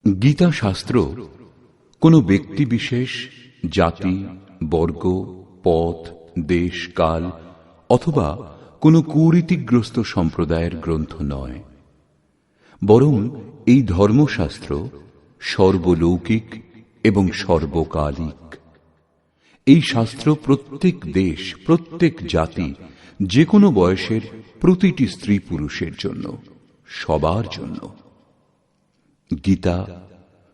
গীতা শাস্ত্র কোনো ব্যক্তি বিশেষ, জাতি, বর্গ, পথ, দেশ, কাল অথবা কোনো কুরীতিগ্রস্ত সম্প্রদায়ের গ্রন্থ নয়, বরং এই ধর্মশাস্ত্র সর্বলৌকিক এবং সর্বকালিক। এই শাস্ত্র প্রত্যেক দেশ, প্রত্যেক জাতি, যে কোনো বয়সের প্রতিটি স্ত্রী পুরুষের জন্য, সবার জন্য। গীতা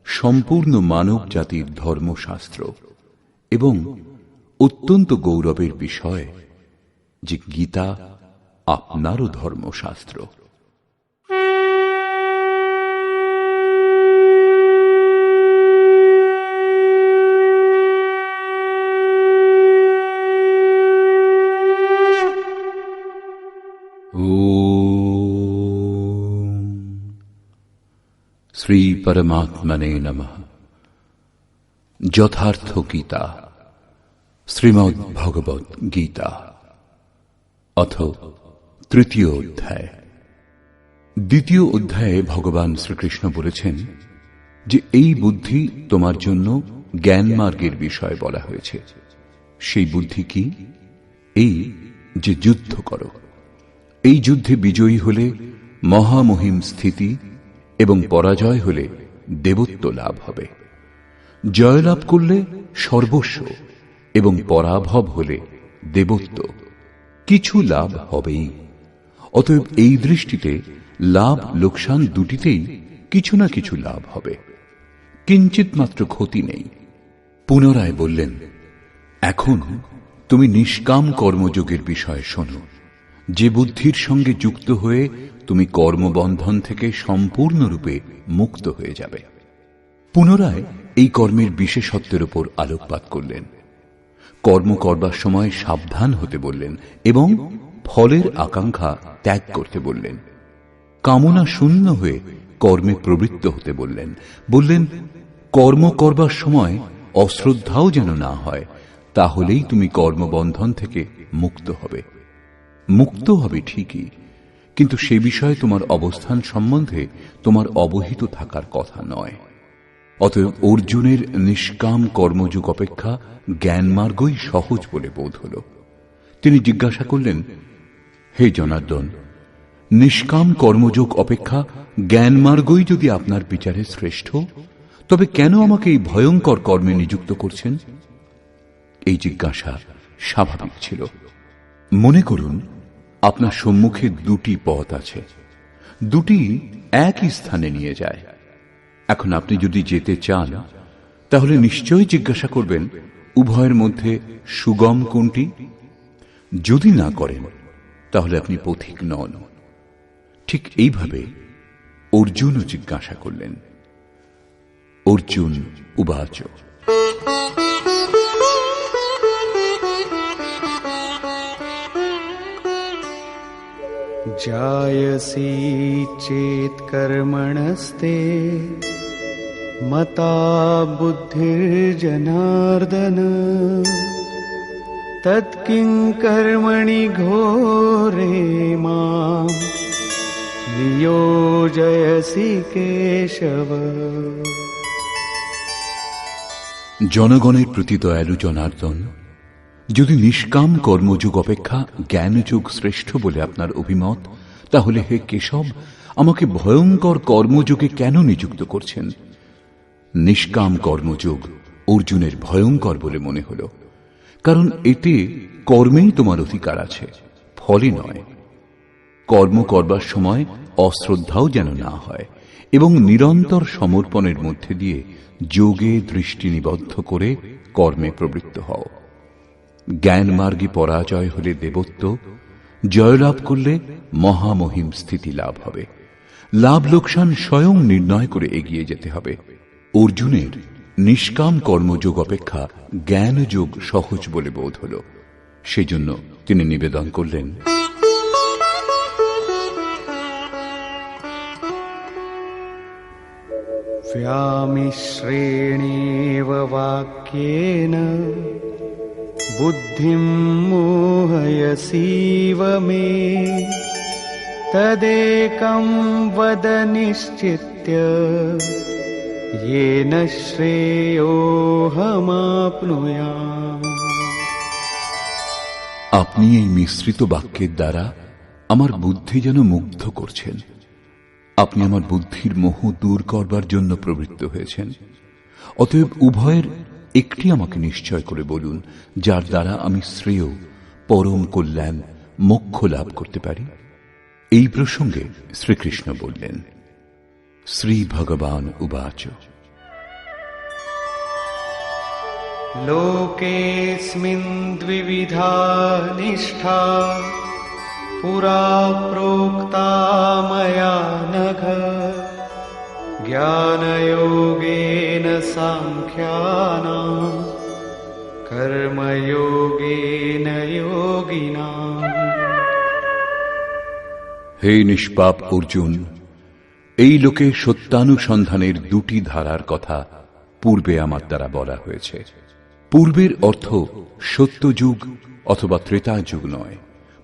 সম্পূর্ণ মানব জাতির ধর্মশাস্ত্র এবং অত্যন্ত গৌরবের বিষয় যে গীতা আপনারও ধর্মশাস্ত্র। শ্রী পরমাত্মনে নমঃ। যথার্থ গীতা, শ্রীমদ্ ভগবৎ গীতা, অথ তৃতীয় অধ্যায়। দ্বিতীয় অধ্যায়ে ভগবান শ্রীকৃষ্ণ বলেছেন যে এই বুদ্ধি তোমার জন্য জ্ঞান মার্গের বিষয় বলা হয়েছে। সেই বুদ্ধি কি? এই যে যুদ্ধ করো। এই যুদ্ধে বিজয়ী হলে মহামহিম স্থিতি এবং পরাজয় হলে দেবত্ব লাভ হবে। জয়লাভ করলে সর্বস্ব এবং পরাভব হলে দেবত্ব, কিছু লাভ হবেই। অতএব এই দৃষ্টিতে লাভ লোকসান দুটিতেই কিছু না কিছু লাভ হবে, কিঞ্চিত মাত্র ক্ষতি নেই। পুনরায় বললেন, এখন তুমি নিষ্কাম কর্মযোগের বিষয়ে শোনো, যে বুদ্ধির সঙ্গে যুক্ত হয়ে তুমি কর্মবন্ধন থেকে সম্পূর্ণরূপে মুক্ত হয়ে যাবে। পুনরায় এই কর্মের বিশেষত্বের উপর আলোকপাত করলেন। কর্ম করবার সময় সাবধান হতে বললেন এবং ফলের আকাঙ্ক্ষা ত্যাগ করতে বললেন। কামনা শূন্য হয়ে কর্মে প্রবৃত্ত হতে বললেন। বললেন, কর্ম করবার সময় অশ্রদ্ধাও যেন না হয়, তাহলেই তুমি কর্মবন্ধন থেকে মুক্ত হবে। মুক্ত হবে ঠিকই, কিন্তু সে বিষয়ে তোমার অবস্থান সম্বন্ধে তোমার অবহিত থাকার কথা নয়। অতএব অর্জুনের নিষ্কাম কর্মযোগ অপেক্ষা জ্ঞানমার্গই সহজ বলে বোধ হল। তিনি জিজ্ঞাসা করলেন, হে জনার্দন, নিষ্কাম কর্মযোগ অপেক্ষা জ্ঞানমার্গই যদি আপনার বিচারে শ্রেষ্ঠ, তবে কেন আমাকে এই ভয়ঙ্কর কর্মে নিযুক্ত করছেন? এই জিজ্ঞাসা স্বাভাবিক ছিল। মনে করুন, আপনার সম্মুখে দুটি পথ আছে, দুটি একই স্থানে নিয়ে যায়। এখন আপনি যদি যেতে চান, তাহলে নিশ্চয়ই জিজ্ঞাসা করবেন, উভয়ের মধ্যে সুগম কোনটি? যদি না করেন, তাহলে আপনি পথিক নন। ঠিক এইভাবে অর্জুনও জিজ্ঞাসা করলেন। অর্জুন উবাচ, जायसी चेत् कर्मणस्ते मता बुद्धिर्जनार्दन तत्किं कर्मणि घोरे मां नियोजयसि केशव। জনগণের প্রতি দয়ালু জনার্দন, যদি নিষ্কাম কর্মযোগ অপেক্ষা জ্ঞানযোগ শ্রেষ্ঠ বলে আপনার অভিমত, তাহলে হে কেশব, আমাকে ভয়ঙ্কর কর্মযোগে কেন নিযুক্ত করছেন? নিষ্কাম কর্মযোগ অর্জুনের ভয়ঙ্কর বলে মনে হল, কারণ এতে কর্মেই তোমার অধিকার আছে, ফলে নয়। কর্ম করবার সময় অশ্রদ্ধাও যেন না হয় এবং নিরন্তর সমর্পণের মধ্যে দিয়ে যোগে দৃষ্টি নিবদ্ধ করে কর্মে প্রবৃত্ত হও। জ্ঞান মার্গে পরাজয় হলে দেবত্ব, জয়লাভ করলে মহামহিম স্থিতি লাভ হবে। লাভ লোকসান স্বয়ং নির্ণয় করে এগিয়ে যেতে হবে। অর্জুনের নিষ্কাম কর্মযোগ অপেক্ষা জ্ঞানযোগ সহজ বলে বোধ হল। সেজন্য তিনি নিবেদন করলেন, व्यामिश्रेणेव वाक्येन बुद्धिं मोहयसीव मे तदेकं वद निश्चित्य येन श्रेयोऽहमाप्नुयाम्। আপনি এই মিশ্রিত বাক্যের দ্বারা আমার বুদ্ধি যেন মুগ্ধ করছেন। আপনি আমার বুদ্ধির মোহ দূর করবার জন্য প্রবৃত্ত হয়েছেন। অতএব উভয়ের একটি আমাকে নিশ্চয় করে বলুন, যার দ্বারা আমি শ্রেয়, পরম কল্যাণ, মোক্ষ লাভ করতে পারি। এই প্রসঙ্গে শ্রীকৃষ্ণ বললেন, শ্রী ভগবান উবাচ, লোকেऽस्मिन् द्विविधा निष्ठा पुरा प्रोक्ता मया नघ। ज्ञानयोगेन साङ्ख्यानाम् कर्मयोगेन योगिनाम्। হে নিষ্পাপ অর্জুন, এই লোকে সত্যানুসন্ধানের দুটি ধারার কথা পূর্বে আমার দ্বারা বলা হয়েছে। পূর্বের অর্থ সত্যযুগ অথবা ত্রেতা যুগ নয়,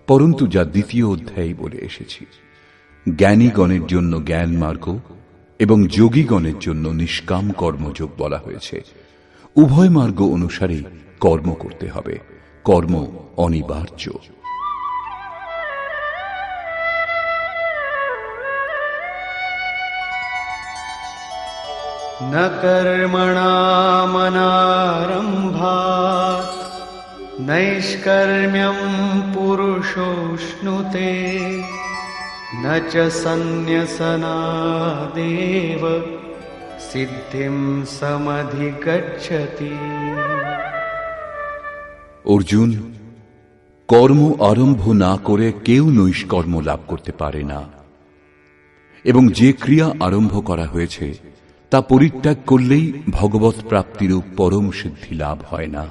পরন্তু যা দ্বিতীয় অধ্যায়ে বলে এসেছি। জ্ঞানীগণের জন্য জ্ঞান মার্গ এবং যোগীগণের জন্য নিষ্কাম কর্মযোগ বলা হয়েছে। উভয় মার্গ অনুসারে কর্ম করতে হবে, কর্ম অনিবার্য। न कर्मणामनारम्भात् नैष्कर्म्यम् पुरुषोऽश्नुते न च सन्न्यसनादेव सिद्धिं समधिगच्छति। অর্জুন, কর্ম আরম্ভ না করে কেউ নৈষ্কর্ম লাভ করতে পারে না, এবং যে ক্রিয়া আরম্ভ করা হয়েছে তা পরিত্যাগ করলেই ভগবৎ প্রাপ্তিরূপ পরম সিদ্ধি লাভ হয় না।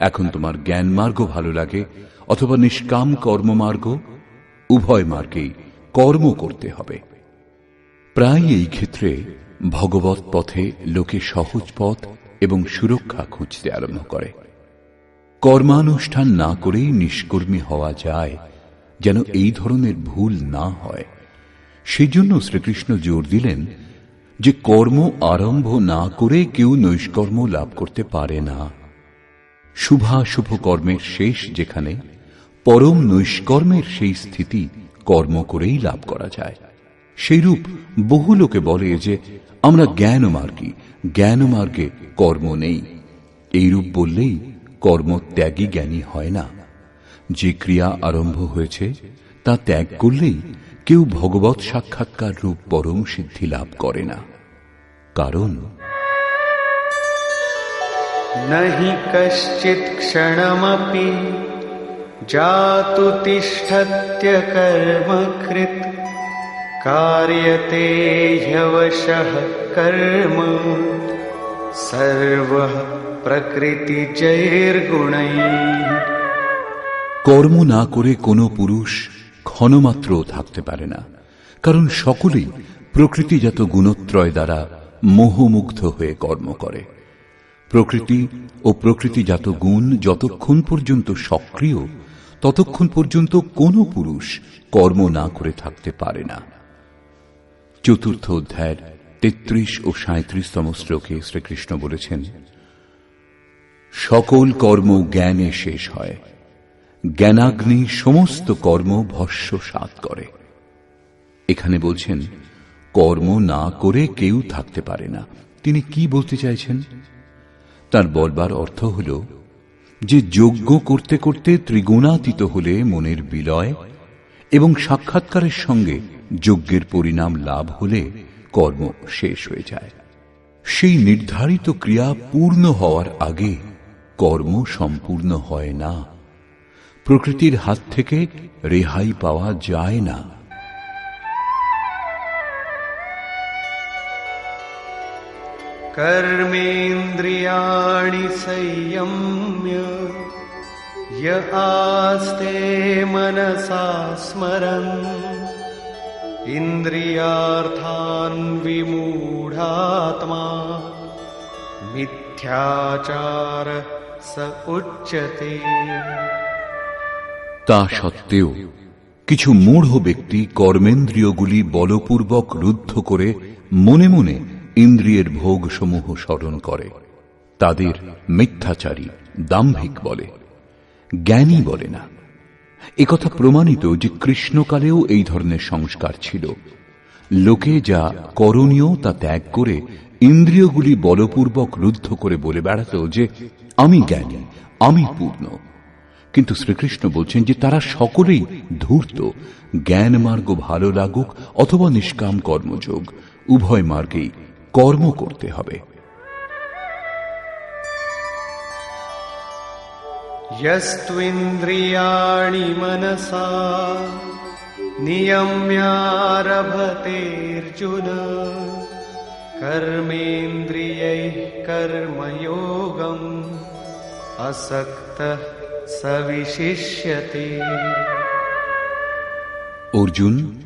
এখন তোমার জ্ঞান মার্গ ভালো লাগে অথবা নিষ্কাম কর্মমার্গ, উভয় মার্গেই কর্ম করতে হবে। প্রায় এই ক্ষেত্রে ভগবৎ পথে লোকে সহজ পথ এবং সুরক্ষা খুঁজতে আরম্ভ করে। কর্মানুষ্ঠান না করেই নিষ্কর্মী হওয়া যায়, যেন এই ধরনের ভুল না হয়। সেই জন্য শ্রীকৃষ্ণ জোর দিলেন যে কর্ম আরম্ভ না করে কেউ নৈষ্কর্ম লাভ করতে পারে না। শুভাশুভ কর্মের শেষ যেখানে, পরম নৈষ্কর্মের সেই স্থিতি কর্ম করেই লাভ করা যায়। সেইরূপ বহু লোকে বলে যে আমরা জ্ঞানমার্গী, জ্ঞানমার্গে কর্ম নেই। এইরূপ বললেই কর্মত্যাগী জ্ঞানী হয় না। যে ক্রিয়া আরম্ভ হয়েছে তা ত্যাগ করলেই কেউ ভগবৎ সাক্ষাৎকার রূপ পরম সিদ্ধি লাভ করে না। কারণ नहि कश्चित् क्षणमपि जातु तिष्ठत्य कर्मकृत् कार्यते ह्यवशः कर्म सर्वः प्रकृतिजैर्गुणैः। কর্ম না করে কোনো পুরুষ ক্ষণমাত্র থাকতে পারে না, কারণ সকলেই প্রকৃতিজাত গুণত্রয় দ্বারা মোহমুগ্ধ হয়ে কর্ম করে। প্রকৃতি ও প্রকৃতিজাত গুণ যতক্ষণ পর্যন্ত সক্রিয়, ততক্ষণ পর্যন্ত কোনো পুরুষ কর্ম না করে থাকতে পারে না। চতুর্থ অধ্যায়ের 33 ও 37তম শ্লোকে শ্রীকৃষ্ণ বলেছেন, সকল কর্ম জ্ঞানে শেষ হয়, জ্ঞানাগ্নি সমস্ত কর্ম ভস্মসাৎ করে। এখানে বলছেন কর্ম না করে কেউ থাকতে পারে না। তিনি কি বলতে চাইছেন? তার বলবার অর্থ হল যে যজ্ঞ করতে করতে ত্রিগুণাতীত হলে মনের বিলয় এবং সাক্ষাৎকারের সঙ্গে যজ্ঞের পরিণাম লাভ হলে কর্ম শেষ হয়ে যায়। সেই নির্ধারিত ক্রিয়া পূর্ণ হওয়ার আগে কর্ম সম্পূর্ণ হয় না। প্রকৃতির হাত থেকে রেহাই পাওয়া যায় না। कर्मेन्द्रियाणि संयम्य य आस्ते मनसा स्मरन् इन्द्रियार्थान् विमूढात्मा मिथ्याचार स उच्यते। তা সত্ত্বেও কিছু মূঢ় ব্যক্তি কর্মেন্দ্রিয়গুলি বলপূর্বক রুদ্ধ করে মনে মনে ইন্দ্রিয়ের ভোগ সমূহ স্মরণ করে তাদের মিথ্যাচারী, দাম্ভিক বলে, জ্ঞানী বলে না। একথা প্রমাণিত যে কৃষ্ণকালেও এই ধরনের সংস্কার ছিল। লোকে যা করণীয় তা ত্যাগ করে ইন্দ্রিয়গুলি বলপূর্বক রুদ্ধ করে বলে বেড়াত যে আমি জ্ঞানী, আমি পূর্ণ। কিন্তু শ্রীকৃষ্ণ বলছেন যে তারা সকলেই ধূর্ত। জ্ঞান মার্গ ভালো লাগুক অথবা নিষ্কাম কর্মযোগ, উভয় মার্গেই কর্ম করতে হবে। यस्त्विन्द्रियाणि मनसा नियम्यारभतेऽर्जुन कर्मेन्द्रियैः कर्मयोगम् असक्तः स विशिष्यते। অর্জুন,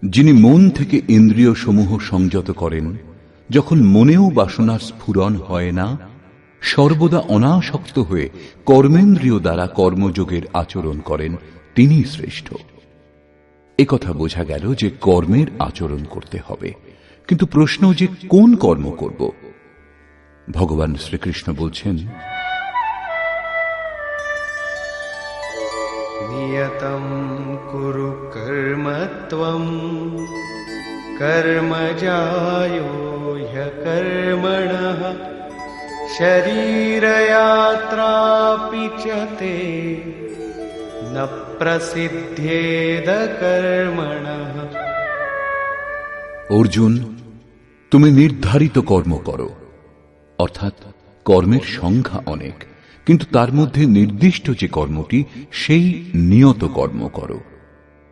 যিনি মন থেকে ইন্দ্রিয় সমূহ সংযত করেন, যখন মনেও বাসনার স্ফুরণ হয় না, সর্বদা অনাসক্ত হয়ে কর্মেন্দ্রিয় দ্বারা কর্মযোগের আচরণ করেন, তিনি শ্রেষ্ঠ। একথা বোঝা গেল যে কর্মের আচরণ করতে হবে, কিন্তু প্রশ্ন যে কোন কর্ম করব। ভগবান শ্রীকৃষ্ণ বলছেন, নিয়তম কুরু কর্ম ত্বম কর্মজায়ো হ্যকর্মণঃ শরীরয়াত্রাপি চ তে ন প্রসিদ্ধেদ কর্মণঃ। অর্জুন, তুমি নির্ধারিত কর্ম করো, অর্থাৎ কর্মের সংখ্যা অনেক, কিন্তু তার মধ্যে নির্দিষ্ট যে কর্মটি সেই নিয়ত কর্ম করো।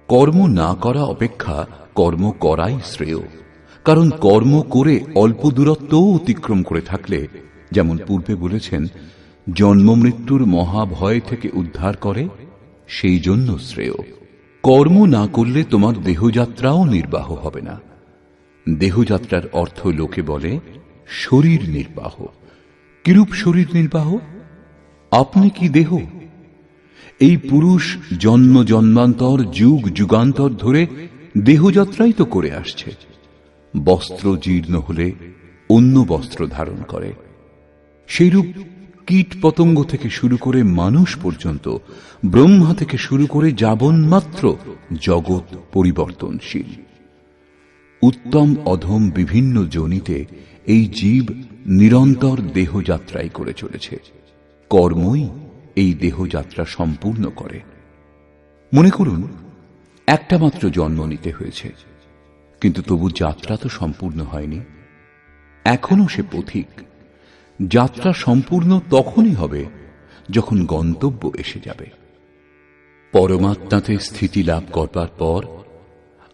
কর্ম না করা অপেক্ষা কর্ম করাই শ্রেয়, কারণ কর্ম করে অল্প দূরত্বও অতিক্রম করে থাকলে, যেমন পূর্বে বলেছেন, জন্ম মৃত্যুর মহাভয় থেকে উদ্ধার করে, সেই জন্য শ্রেয়। কর্ম না করলে তোমার দেহযাত্রাও নির্বাহ হবে না। দেহযাত্রার অর্থ লোকে বলে শরীর নির্বাহ। কিরূপ শরীর নির্বাহ? আপনি কি দেহ? এই পুরুষ জন্ম জন্মান্তর যুগ যুগান্তর ধরে দেহযাত্রাই তো করে আসছে। বস্ত্র জীর্ণ হলে অন্য বস্ত্র ধারণ করে। সেইরূপ কীট পতঙ্গ থেকে শুরু করে মানুষ পর্যন্ত, ব্রহ্মা থেকে শুরু করে যাবন্মাত্র জগৎ পরিবর্তনশীল। উত্তম অধম বিভিন্ন যোনিতে এই জীব নিরন্তর দেহযাত্রাই করে চলেছে। কর্মই এই দেহযাত্রা সম্পূর্ণ করে। মনে করুন, একটা মাত্র জন্ম নিতে হয়েছে, কিন্তু তবু যাত্রা তো সম্পূর্ণ হয়নি। এখনো সে পথিক। যাত্রা সম্পূর্ণ তখনই হবে যখন গন্তব্য এসে যাবে। পরমাত্মাতে স্থিতি লাভ করবার পর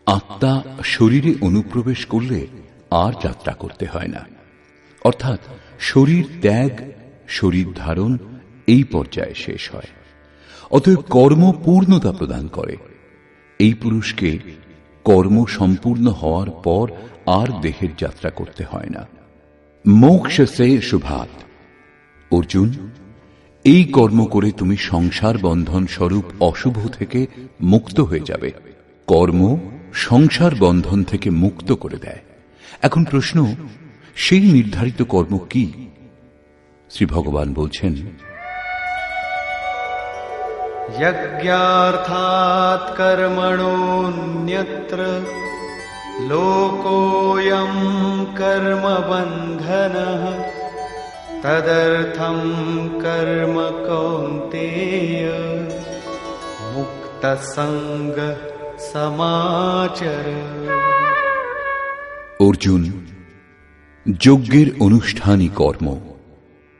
আত্মা শরীরে অনুপ্রবেশ করলে আর যাত্রা করতে হয় না। অর্থাৎ শরীর ত্যাগ, শরীর ধারণ এই পর্যায়ে শেষ হয়। অতএব কর্ম পূর্ণতা প্রদান করে। এই পুরুষকে কর্ম সম্পূর্ণ হওয়ার পর আর দেহের যাত্রা করতে হয় না। মোক্ষ সে শুভাত। অর্জুন, এই কর্ম করে তুমি সংসার বন্ধন স্বরূপ অশুভ থেকে মুক্ত হয়ে যাবে। কর্ম সংসার বন্ধন থেকে মুক্ত করে দেয়। এখন প্রশ্ন, সেই নির্ধারিত কর্ম কি? শ্রী ভগবান বলছেন, যজ্ঞার্থাৎ কর্মণোন্যত্র লোকোয়ং কর্ম বন্ধনঃ তদর্থং কর্ম কৌন্তেয় মুক্তসঙ্গ সমাচর। অর্জুন, যজ্ঞের অনুষ্ঠানই কর্ম।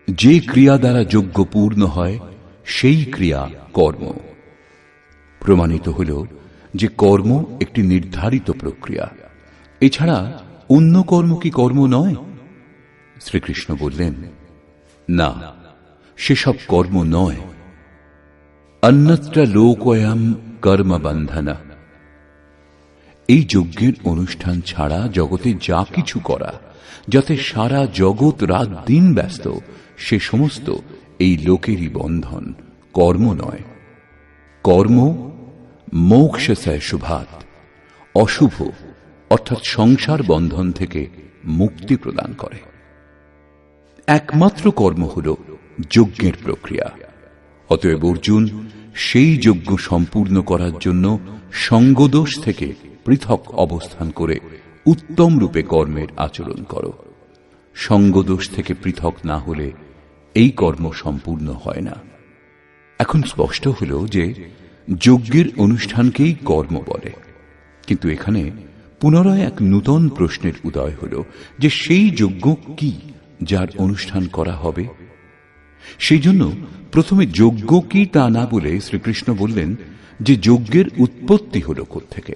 যে ক্রিয়া দ্বারা যজ্ঞ পূর্ণ হয় সেই ক্রিয়া কর্ম। প্রমাণিত হল যে কর্ম একটি নির্ধারিত প্রক্রিয়া। এছাড়া অন্য কর্ম কি কর্ম নয়? শ্রীকৃষ্ণ বললেন, না, সেসব কর্ম নয়। অন্যত্র লোকোয়ম কর্ম বন্ধনা। এই যজ্ঞের অনুষ্ঠান ছাড়া জগতে যা কিছু করা, যাতে সারা জগৎ রাত দিন ব্যস্ত, সে সমস্ত এই লোকেরই বন্ধন, কর্ম নয়। কর্ম মোক্ষ সে শুভাত, অশুভ অর্থাৎ সংসার বন্ধন থেকে মুক্তি প্রদান করে। একমাত্র কর্ম হল যজ্ঞের প্রক্রিয়া। অতএব অর্জুন, সেই যজ্ঞ সম্পূর্ণ করার জন্য সঙ্গদোষ থেকে পৃথক অবস্থান করে উত্তম রূপে কর্মের আচরণ করো। সঙ্গদোষ থেকে পৃথক না হলে এই কর্ম সম্পূর্ণ হয় না। এখন স্পষ্ট হল যে যজ্ঞের অনুষ্ঠানকেই কর্ম বলে, কিন্তু এখানে পুনরায় এক নূতন প্রশ্নের উদয় হল যে সেই যজ্ঞ কি যার অনুষ্ঠান করা হবে। সেই জন্য প্রথমে যজ্ঞ কি তা না বলে শ্রীকৃষ্ণ বললেন যে যজ্ঞের উৎপত্তি হল কোত্থেকে,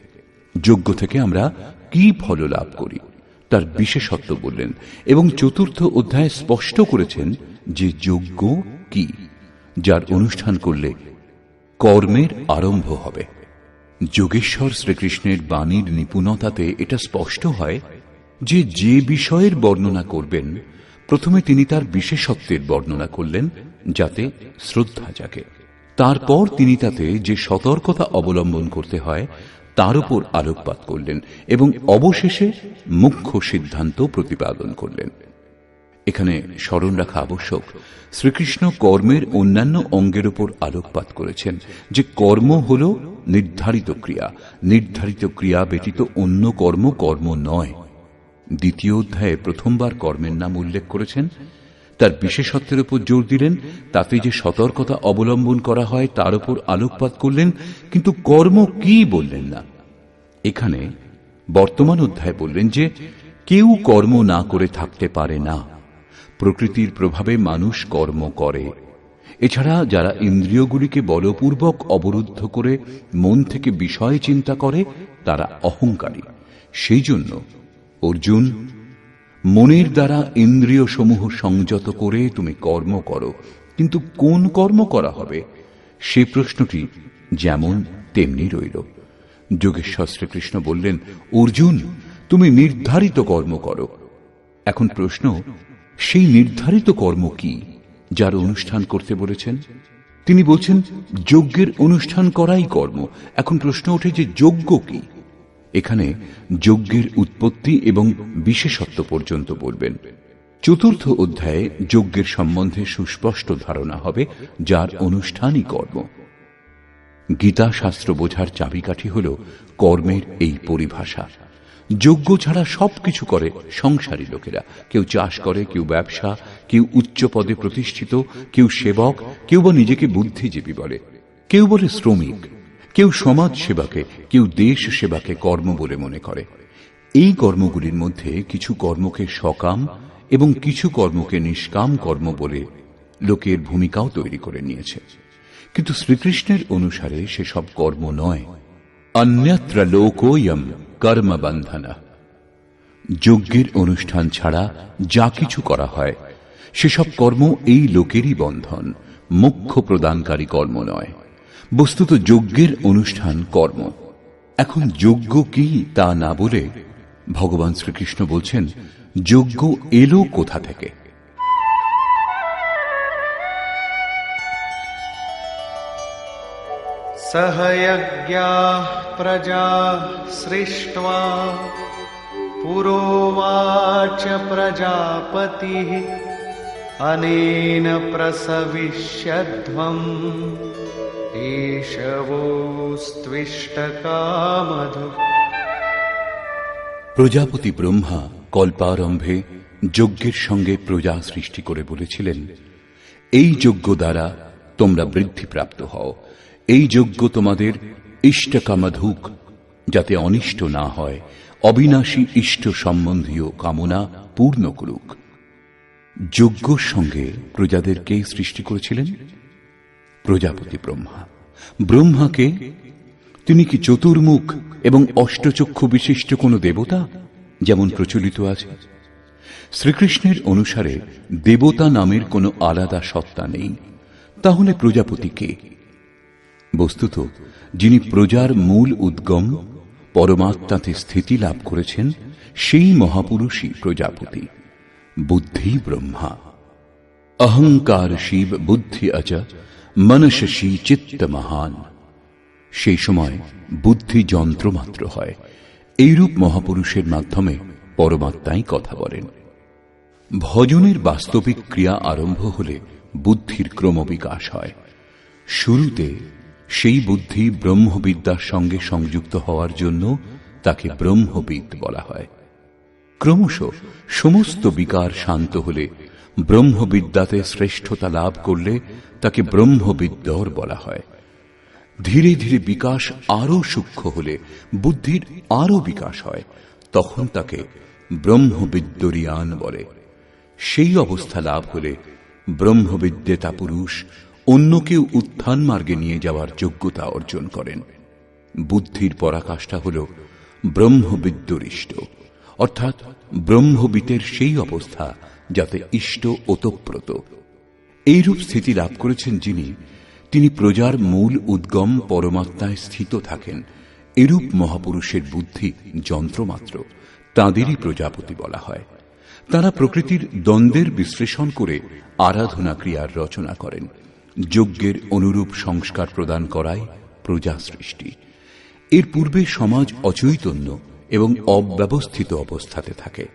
যজ্ঞ থেকে আমরা কি ফল লাভ করি তার বিশেষত্ব বললেন, এবং চতুর্থ অধ্যায়ে স্পষ্ট করেছেন যে যজ্ঞ কি যার অনুষ্ঠান করলে কর্মের আরম্ভ হবে। যোগেশ্বর শ্রীকৃষ্ণের বাণীর নিপুণতাতে এটা স্পষ্ট হয় যে যে বিষয়ের বর্ণনা করবেন প্রথমে তিনি তার বিশেষত্বের বর্ণনা করলেন যাতে শ্রদ্ধা জাগে। তারপর তিনি তাতে যে সতর্কতা অবলম্বন করতে হয় তার উপর আলোকপাত করলেন এবং অবশেষে মুখ্য সিদ্ধান্ত প্রতিপাদন করলেন। এখানে স্মরণ রাখা আবশ্যক, শ্রীকৃষ্ণ কর্মের অন্যান্য অঙ্গের উপর আলোকপাত করেছেন যে কর্ম হল নির্ধারিত ক্রিয়া, নির্ধারিত ক্রিয়া ব্যতীত অন্য কর্ম কর্ম নয়। দ্বিতীয় অধ্যায়ে প্রথমবার কর্মের নাম উল্লেখ করেছেন, তার বিশেষত্বের উপর জোর দিলেন, তাতে যে সতর্কতা অবলম্বন করা হয় তার উপর আলোকপাত করলেন, কিন্তু কর্ম কি বললেন না। এখানে বর্তমান অধ্যায়ে বললেন যে কেউ কর্ম না করে থাকতে পারে না। প্রকৃতির প্রভাবে মানুষ কর্ম করে। এছাড়া যারা ইন্দ্রিয়গুলিকে বলপূর্বক অবরুদ্ধ করে মন থেকে বিষয় চিন্তা করে তারা অহংকারী। সেই জন্য অর্জুন, মনের দ্বারা ইন্দ্রিয় সমূহ সংযত করে তুমি কর্ম করো, কিন্তু কোন কর্ম করা হবে সে প্রশ্নটি যেমন তেমনি রইল। যোগেশ্বর শ্রীকৃষ্ণ বললেন, অর্জুন তুমি নির্ধারিত কর্ম করো। এখন প্রশ্ন, সেই নির্ধারিত কর্ম কি যার অনুষ্ঠান করতে বলেছেন? তিনি বলছেন যজ্ঞের অনুষ্ঠান করাই কর্ম। এখন প্রশ্ন ওঠে যে যজ্ঞ কি? এখানে যজ্ঞের উৎপত্তি এবং বিশেষত্ব পর্যন্ত বলবেন। চতুর্থ অধ্যায়ে যজ্ঞের সম্বন্ধে সুস্পষ্ট ধারণা হবে যার অনুষ্ঠানই কর্ম। গীতা শাস্ত্র বোঝার চাবিকাঠি হল কর্মের এই পরিভাষা। যজ্ঞ ছাড়া সবকিছু করে সংসারী লোকেরা। কেউ চাষ করে, কেউ ব্যবসা, কেউ উচ্চ পদে প্রতিষ্ঠিত, কেউ সেবক, কেউ বা নিজেকে বুদ্ধিজীবী বলে, কেউ বলে শ্রমিক, কেউ সমাজ সেবাকে, কেউ দেশ সেবাকে কর্ম বলে মনে করে। এই কর্মগুলির মধ্যে কিছু কর্মকে সকাম এবং কিছু কর্মকে নিষ্কাম কর্ম বলে লোকের ভূমিকাও তৈরি করে নিয়েছে, কিন্তু শ্রীকৃষ্ণের অনুসারে সেসব কর্ম নয়। অন্যত্র লোকোয়ম কর্মবন্ধনা। যজ্ঞের অনুষ্ঠান ছাড়া যা কিছু করা হয় সেসব কর্ম এই লোকেরই বন্ধন, মোক্ষ প্রদানকারী কর্ম নয়। বস্তুত যজ্ঞের অনুষ্ঠান কর্ম। এখন যজ্ঞ কি তা না বলে ভগবান শ্রীকৃষ্ণ বলছেন যজ্ঞ এলো কোথা থেকে। सहयज्ञाः प्रजा सृष्ट्वा पुरोवाच प्रजापतिः अनेन प्रसविष्यध्वम् एषवोस्त्विष्टकामधु। প্রজাপতি ব্রহ্মা কল্পারম্ভে যজ্ঞের সঙ্গে প্রজা সৃষ্টি করে বলেছিলেন, এই যজ্ঞ দ্বারা তোমরা বৃদ্ধিপ্রাপ্ত হও। এই যজ্ঞ তোমাদের ইষ্টকামধুক, যাতে অনিষ্ট না হয়, অবিনাশী ইষ্ট সম্বন্ধীয় কামনা পূর্ণ করুক। যজ্ঞর সঙ্গে প্রজাদেরকে সৃষ্টি করেছিলেন প্রজাপতি ব্রহ্মা। ব্রহ্মাকে, তিনি কি চতুর্মুখ এবং অষ্টচক্ষু বিশিষ্ট কোন দেবতা যেমন প্রচলিত আছে? শ্রীকৃষ্ণের অনুসারে দেবতা নামের কোনো আলাদা সত্তা নেই। তাহলে প্রজাপতি কে? বস্তুত যিনি প্রজার মূল উদ্গম, পরমাত্মাতে স্থিতি লাভ করেছেন, সেই মহাপুরুষই প্রজাপতি। বুদ্ধি ব্রহ্মা। অহংকার শিব বুদ্ধি অজ মনসী চিত্ত মহান। সেই সময় বুদ্ধি যন্ত্র মাত্র হয়। এইরূপ মহাপুরুষের মাধ্যমে পরমাত্মাই কথা বলেন। ভজনের বাস্তবিক ক্রিয়া আরম্ভ হলে বুদ্ধির ক্রমবিকাশ হয়। শুরুতে সেই বুদ্ধি ব্রহ্মবিদ্যার সঙ্গে সংযুক্ত হওয়ার জন্য তাকে ব্রহ্মবিদ বলা হয়। ক্রমশ সমস্ত বিকার শান্ত হলে, ব্রহ্মবিদ্যাতে শ্রেষ্ঠতা লাভ করলে তাকে ব্রহ্মবিদ্যর বলা হয়। ধীরে ধীরে বিকাশ আরো সূক্ষ্ম হলে, বুদ্ধির আরো বিকাশ হয়, তখন তাকে ব্রহ্মবিদ্যরিয়ান বলে। সেই অবস্থা লাভ হলে ব্রহ্মবিদ্যেতা পুরুষ অন্যকেও উত্থান মার্গে নিয়ে যাওয়ার যোগ্যতা অর্জন করেন। বুদ্ধির পরাকাষ্ঠা হল ব্রহ্মবিদ্যরিষ্ট, অর্থাৎ ব্রহ্মবিতের সেই অবস্থা যাতে ইষ্ট ওতপ্রোত। এইরূপ স্থিতি লাভ করেছেন যিনি, তিনি প্রজার মূল উদ্গম পরমাত্মায় স্থিত থাকেন। এরূপ মহাপুরুষের বুদ্ধি যন্ত্রমাত্র, তাঁদেরই প্রজাপতি বলা হয়। তাঁরা প্রকৃতির দ্বন্দ্বের বিশ্লেষণ করে আরাধনা ক্রিয়ার রচনা করেন। যজ্ঞের অনুরূপ সংস্কার প্রদান করাই প্রজা সৃষ্টি। এর পূর্বে সমাজ অচৈতন্য এবং অব্যবস্থিত অবস্থাতে থাকে।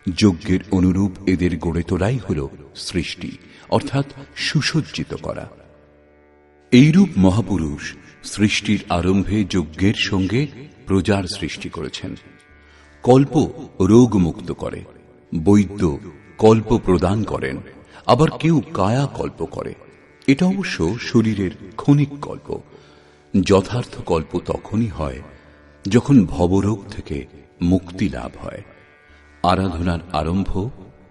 যজ্ঞের অনুরূপ এদের গড়ে তোলাই হল সৃষ্টি, অর্থাৎ সুসজ্জিত করা। এইরূপ মহাপুরুষ সৃষ্টির আরম্ভে যজ্ঞের সঙ্গে প্রজার সৃষ্টি করেছেন। কল্প রোগমুক্ত করে, বৈদ্য কল্প প্রদান করেন, আবার কেউ কায়া কল্প করে। এটা অবশ্য শরীরের ক্ষণিক কল্প। যথার্থ কল্প তখনই হয় যখন ভবরোগ থেকে মুক্তি লাভ হয়। আরাধনার আরম্ভ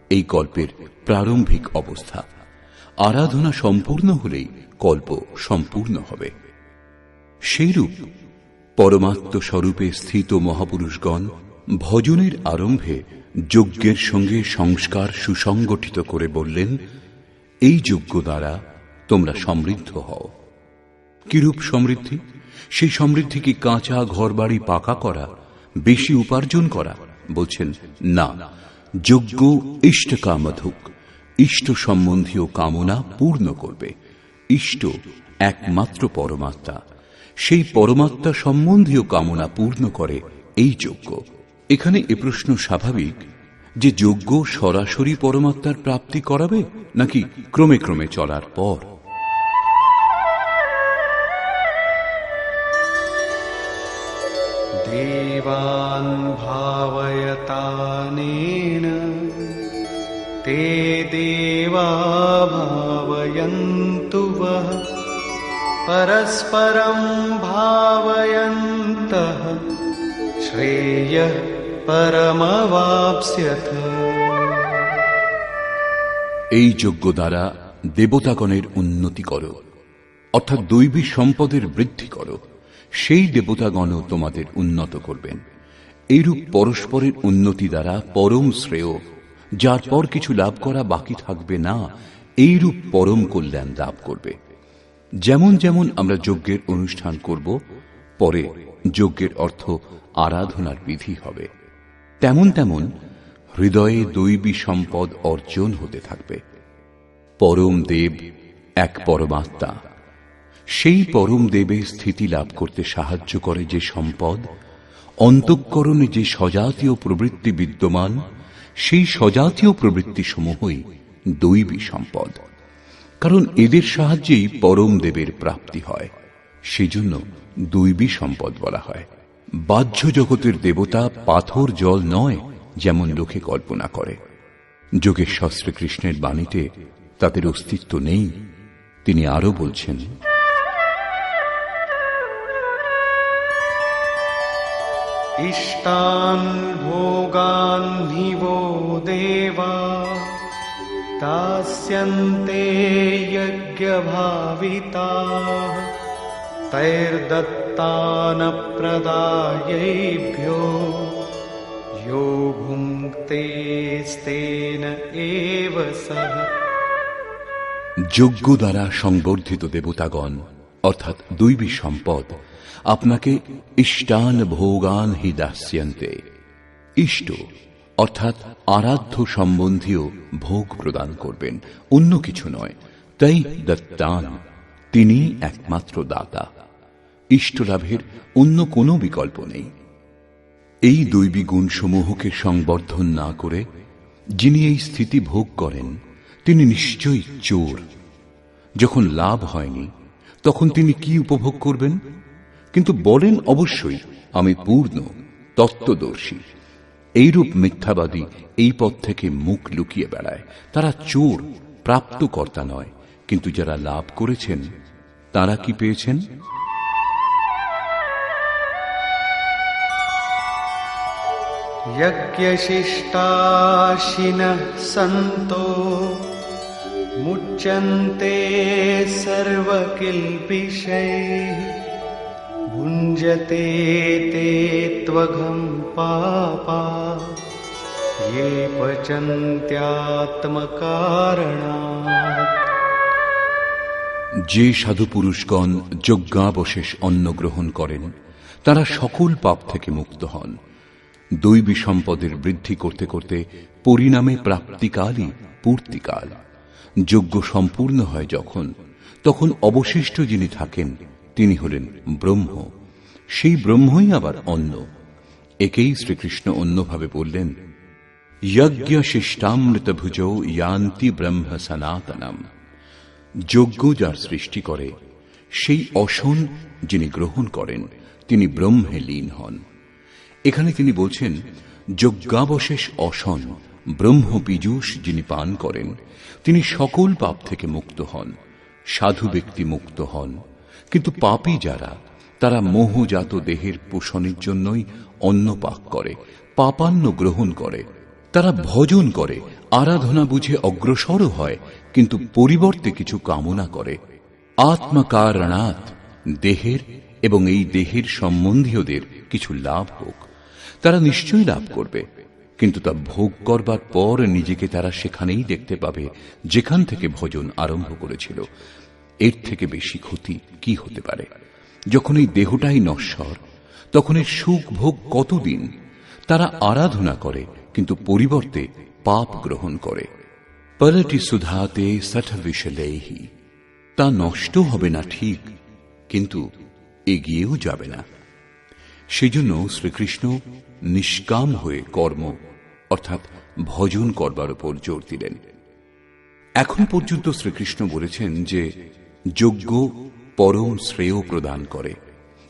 এই কল্পের প্রারম্ভিক অবস্থা। আরাধনা সম্পূর্ণ হলেই কল্প সম্পূর্ণ হবে। সেইরূপ পরমাত্ম স্বরূপে স্থিত মহাপুরুষগণ ভজনের আরম্ভে যজ্ঞের সঙ্গে সংস্কার সুসংগঠিত করে বললেন, এই যজ্ঞ দ্বারা তোমরা সমৃদ্ধ হও। কিরূপ সমৃদ্ধি? সেই সমৃদ্ধি কি কাঁচা ঘরবাড়ি পাকা করা, বেশি উপার্জন করা? বলছেন না, যজ্ঞ ইষ্টকামধুক, ইষ্ট সম্বন্ধীয় কামনা পূর্ণ করবে। ইষ্ট একমাত্র পরমাত্মা, সেই পরমাত্মা সম্বন্ধীয় কামনা পূর্ণ করে এই যজ্ঞ। এখানে এ প্রশ্ন স্বাভাবিক যে যজ্ঞ সরাসরি পরমাত্মার প্রাপ্তি করাবে নাকি ক্রমে ক্রমে চলার পর? দেবান ভাবয়তানেন তে দেবা ভাবয়ন্তু বহ পরস্পরম ভাবয়ন্তঃ শ্রেয়ঃ পরমবাপ্স্যথ। এই যজ্ঞ দ্বারা দেবতাগণের উন্নতি করো, অর্থাৎ দৈবী সম্পদের বৃদ্ধি করো। সেই দেবতাগণও তোমাদের উন্নত করবেন। এইরূপ পরস্পরের উন্নতি দ্বারা পরম শ্রেয়, যার পর কিছু লাভ করা বাকি থাকবে না, এইরূপ পরম কল্যাণ লাভ করবে। যেমন যেমন আমরা যজ্ঞের অনুষ্ঠান করব, পরে যজ্ঞের অর্থ আরাধনার বিধি হবে, তেমন তেমন হৃদয়ে দৈবী সম্পদ অর্জন হতে থাকবে। পরম দেব এক পরমাত্মা। সেই পরম দেবে স্থিতি লাভ করতে সাহায্য করে যে সম্পদ, অন্তঃকরণে যে সজাতীয় প্রবৃত্তি বিদ্যমান, সেই সজাতীয় প্রবৃত্তি সমূহই দৈবী সম্পদ। কারণ এদের সাহায্যেই পরম দেবের প্রাপ্তি হয়, সেজন্য দৈবী সম্পদ বলা হয়। বাহ্য জগতের দেবতা পাথর জল নয়, যেমন লোকে কল্পনা করে। যোগেশ্বর শ্রীকৃষ্ণের বাণীতে তাদের অস্তিত্ব নেই। তিনি আরো বলছেন, ইষ্টান ভোগান নিবো দেবা দাস্যন্তে যজ্ঞভাবিতাঃ তৈর্দত্তান প্রদায়েভ্যো यो ভুঙ্ক্তেস্তেন এব সহ। যজ্ঞ দ্বারা সংবর্ধিত দেবতাগণ অর্থাৎ দৈবী সম্পদ আপনাকে ইষ্টান ভোগান হি দাস্যন্তে। ইষ্ট অর্থাৎ আরাধ্য সম্বন্ধীয় ভোগ প্রদান করবেন, অন্য কিছু নয়। তাই দত্তান, তিনি একমাত্র দাতা। ইষ্ট লাভের অন্য কোনো বিকল্প নেই। এই দৈবী গুণসমূহকে সংবর্ধন না করে যিনি এই স্থিতি ভোগ করেন তিনি নিশ্চয়ই চোর। যখন লাভ হয়নি তখন তিনি কি উপভোগ করবেন? কিন্তু বলেন অবশ্যই আমি পূর্ণ তত্ত্বদর্শী। এইরূপ মিথ্যাবাদী এই পথ থেকে মুখ লুকিয়ে বেড়ায়। তারা চোর, প্রাপ্তকর্তা নয়। কিন্তু যারা লাভ করেছেন তারা কি পেয়েছেন? यज्ञशिष्टाशिनः सन्तो मुच्यन्ते सर्वकिल्बिषैः भुञ्जते ते त्वघं पापा ये पचन्त्यात्मकारणात्। যে সাধু পুরুষগণ যজ্ঞাবশেষ অন্ন গ্রহণ করেন তারা সকল পাপ থেকে মুক্ত হন। দৈবী সম্পদের বৃদ্ধি করতে করতে পরিণামে প্রাপ্তিকালই পূর্তিকাল। যজ্ঞ সম্পূর্ণ হয় যখন, তখন অবশিষ্ট যিনি থাকেন তিনি হলেন ব্রহ্ম। সেই ব্রহ্মই আবার অন্ন। একেই শ্রীকৃষ্ণ অন্যভাবে বললেন, যজ্ঞ শিষ্টামৃত ভুজো ইয়ান্তি ব্রহ্ম সনাতনম। যজ্ঞ যার সৃষ্টি করে সেই অসন যিনি গ্রহণ করেন তিনি ব্রহ্মে লীন হন। এখানে তিনি বলছেন যজ্ঞাবশেষ অসন ব্রহ্ম পীযূষ যিনি পান করেন তিনি সকল পাপ থেকে মুক্ত হন। সাধু ব্যক্তি মুক্ত হন, কিন্তু পাপী যারা তারা মোহজাত দেহের পোষণের জন্যই অন্ন পাক করে, পাপান্ন গ্রহণ করে। তারা ভজন করে, আরাধনা বুঝে অগ্রসরও হয়, কিন্তু পরিবর্তে কিছু কামনা করে। আত্মকারণাৎ দেহের এবং এই দেহের সম্বন্ধীয়দের কিছু লাভ হোক, তারা নিশ্চয়ই লাভ করবে, কিন্তু তা ভোগ করবার পর নিজেকে তারা সেখানেই দেখতে পাবে যেখান থেকে ভজন আরম্ভ করেছিল। এর থেকে বেশি ক্ষতি কি হতে পারে? যখন এই দেহটাই নশ্বর, তখন এর সুখ ভোগ কতদিন? তারা আরাধনা করে কিন্তু পরিবর্তে পাপ গ্রহণ করে। পলটি সুধাতে সঠ বিশলেহি, তা নষ্ট হবে না ঠিক, কিন্তু এগিয়েও যাবে না। সেজন্য শ্রীকৃষ্ণ নিষ্কাম হয়ে কর্ম অর্থাৎ ভজন করবার উপর জোর দিলেন। এখন পর্যন্ত শ্রীকৃষ্ণ বলেছেন যে যজ্ঞ পরম শ্রেয় প্রদান করে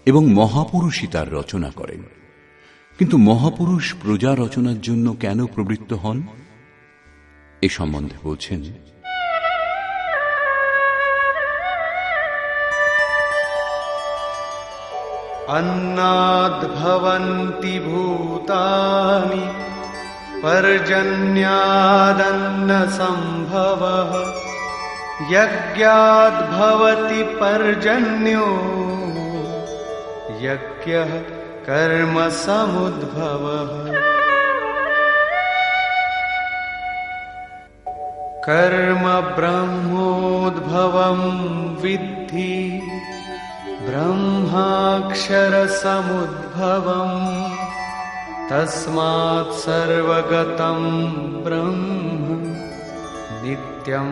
এবং মহাপুরুষই তার রচনা করেন। কিন্তু মহাপুরুষ প্রজা রচনার জন্য কেন প্রবৃত্ত হন এ সম্বন্ধে বলছেন, अन्नाद्भवन्ति भूतानि पर्जन्यादन्नसम्भवः यज्ञाद्भवति पर्जन्यो यज्ञः कर्म समुद्भवः। कर्म ब्रह्मोद्भवं विद्धि ब्रह्माक्षरसमुद्भवम् तस्मात् सर्वगतं ब्रह्म नित्यं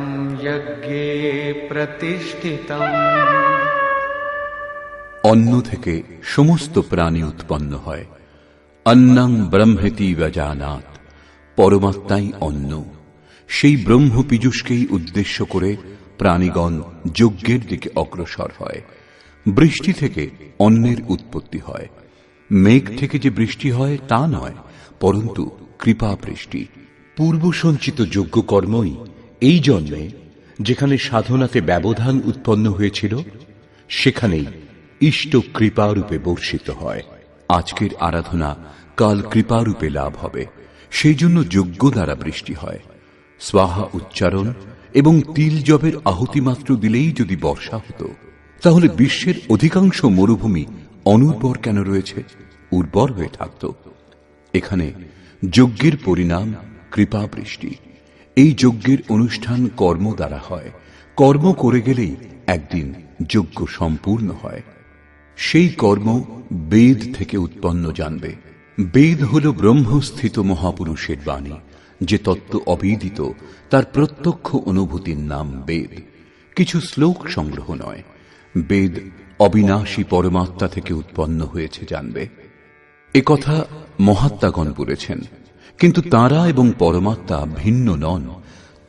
यज्ञे प्रतिष्ठितम्। অন্ন থেকে সমস্ত প্রাণী উৎপন্ন হয়। অন্নং ব্রহ্মেতি ব্যজানাৎ, পরমাত্মাই অন্ন। সেই ব্রহ্ম পীযূষকেই উদ্দেশ্য করে প্রাণীগণ যজ্ঞের দিকে অগ্রসর হয়। বৃষ্টি থেকে অন্নের উৎপত্তি হয়। মেঘ থেকে যে বৃষ্টি হয় তা নয়, পরন্তু কৃপা বৃষ্টি। পূর্ব সঞ্চিত যজ্ঞ কর্মই এই জন্মে যেখানে সাধনাতে ব্যবধান উৎপন্ন হয়েছিল সেখানেই ইষ্ট কৃপারূপে বর্ষিত হয়। আজকের আরাধনা কাল কৃপারূপে লাভ হবে, সেই জন্য যজ্ঞ দ্বারা বৃষ্টি হয়। স্বাহা উচ্চারণ এবং তিল জবের আহুতি মাত্র দিলেই যদি বর্ষা হতো, তাহলে বিশ্বের অধিকাংশ মরুভূমি অনুর্বর কেন রয়েছে? উর্বর হয়ে থাকত। এখানে যজ্ঞের পরিণাম কৃপা বৃষ্টি। এই যজ্ঞের অনুষ্ঠান কর্ম দ্বারা হয়। কর্ম করে গেলেই একদিন যজ্ঞ সম্পূর্ণ হয়। সেই কর্ম বেদ থেকে উৎপন্ন জানবে। বেদ হল ব্রহ্মস্থিত মহাপুরুষের বাণী। যে তত্ত্ব অবিদিত তার প্রত্যক্ষ অনুভূতির নাম বেদ, কিছু শ্লোক সংগ্রহ নয়। বেদ অবিনাশী পরমাত্মা থেকে উৎপন্ন হয়েছে জানবে। একথা মহাত্মাগণ বলেছেন, কিন্তু তাঁরা এবং পরমাত্মা ভিন্ন নন।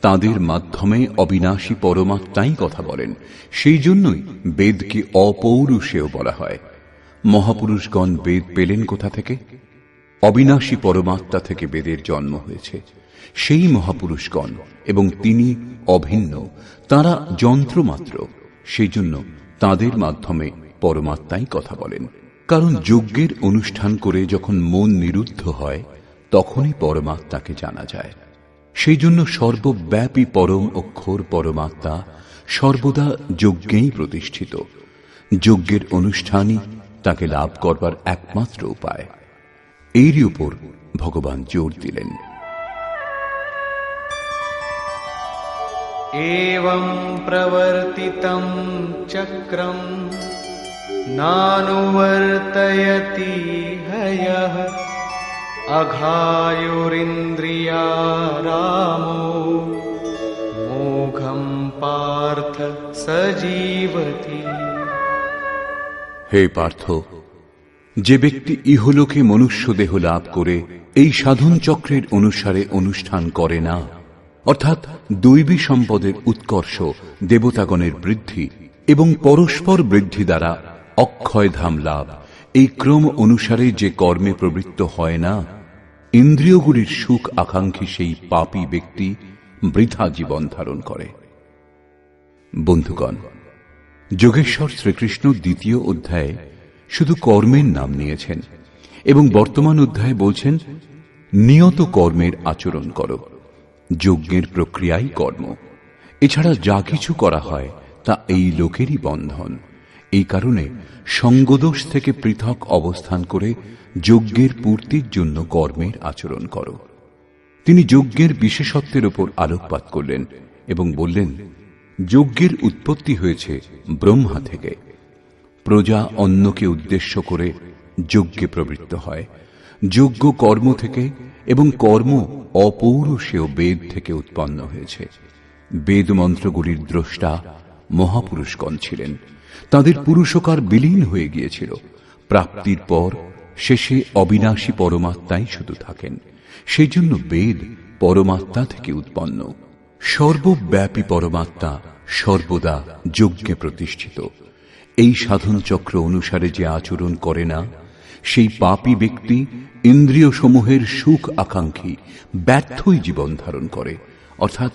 তাঁদের মাধ্যমে অবিনাশী পরমাত্মাই কথা বলেন। সেই জন্যই বেদকে অপৌরুষেয় বলা হয়। মহাপুরুষগণ বেদ পেলেন কোথা থেকে? অবিনাশী পরমাত্মা থেকে বেদের জন্ম হয়েছে। সেই মহাপুরুষগণ, এবং তিনি অভিন্ন, তাঁরা যন্ত্রমাত্র। সেই জন্য তাঁদের মাধ্যমে পরমাত্মাই কথা বলেন। কারণ যজ্ঞের অনুষ্ঠান করে যখন মন নিরুদ্ধ হয়, তখনই পরমাত্মাকে জানা যায়। সেই জন্য সর্বব্যাপী পরম অক্ষর পরমাত্মা সর্বদা যজ্ঞেই প্রতিষ্ঠিত। যজ্ঞের অনুষ্ঠানই তাকে লাভ করবার একমাত্র উপায়। এরই উপর ভগবান জোর দিলেন। एवं प्रवर्तितं चक्रं नानुवर्तयति हयः अघायुरिन्द्रियारामो मोघं पार्थ सजीवति। হে পার্থ, যে ব্যক্তি ইহলোকে মনুষ্য দেহ লাভ করে এই সাধন চক্রের অনুসারে অনুষ্ঠান করে না, অর্থাৎ দৈবী সম্পদের উৎকর্ষ, দেবতাগণের বৃদ্ধি এবং পরস্পর বৃদ্ধি দ্বারা অক্ষয় ধাম লাভ, এই ক্রম অনুসারে যে কর্মে প্রবৃত্ত হয় না, ইন্দ্রিয়গুলির সুখ আকাঙ্ক্ষী সেই পাপী ব্যক্তি বৃথা জীবন ধারণ করে। বন্ধুগণ, যোগেশ্বর শ্রীকৃষ্ণ দ্বিতীয় অধ্যায়ে শুধু কর্মের নাম নিয়েছেন এবং বর্তমান অধ্যায়ে বলছেন নিয়ত কর্মের আচরণ করো। যজ্ঞের প্রক্রিয়াই কর্ম। এছাড়া যা কিছু করা হয় তা এই লোকেরই বন্ধন। এই কারণে সঙ্গদোষ থেকে পৃথক অবস্থান করে যজ্ঞের পূর্তির জন্য কর্মের আচরণ করো। তিনি যজ্ঞের বিশেষত্বের উপর আলোকপাত করলেন এবং বললেন, যজ্ঞের উৎপত্তি হয়েছে ব্রহ্মা থেকে। প্রজা অন্যকে উদ্দেশ্য করে যজ্ঞে প্রবৃত্ত হয়। যজ্ঞ কর্ম থেকে এবং কর্ম অপৌরুষেয় বেদ থেকে উৎপন্ন হয়েছে। বেদ মন্ত্রগুলির দ্রষ্টা মহাপুরুষগণ ছিলেন। তাদের পুরুষকার বিলীন হয়ে গিয়েছিল। প্রাপ্তির পর শেষে অবিনাশী পরমাত্মাই শুধু থাকেন। সেই জন্য বেদ পরমাত্মা থেকে উৎপন্ন। সর্বব্যাপী পরমাত্মা সর্বদা যজ্ঞে প্রতিষ্ঠিত। এই সাধন চক্র অনুসারে যে আচরণ করে না, সেই পাপী ব্যক্তি ইন্দ্রিয় সমূহের সুখ আকাঙ্ক্ষী ব্যর্থই জীবন ধারণ করে। অর্থাৎ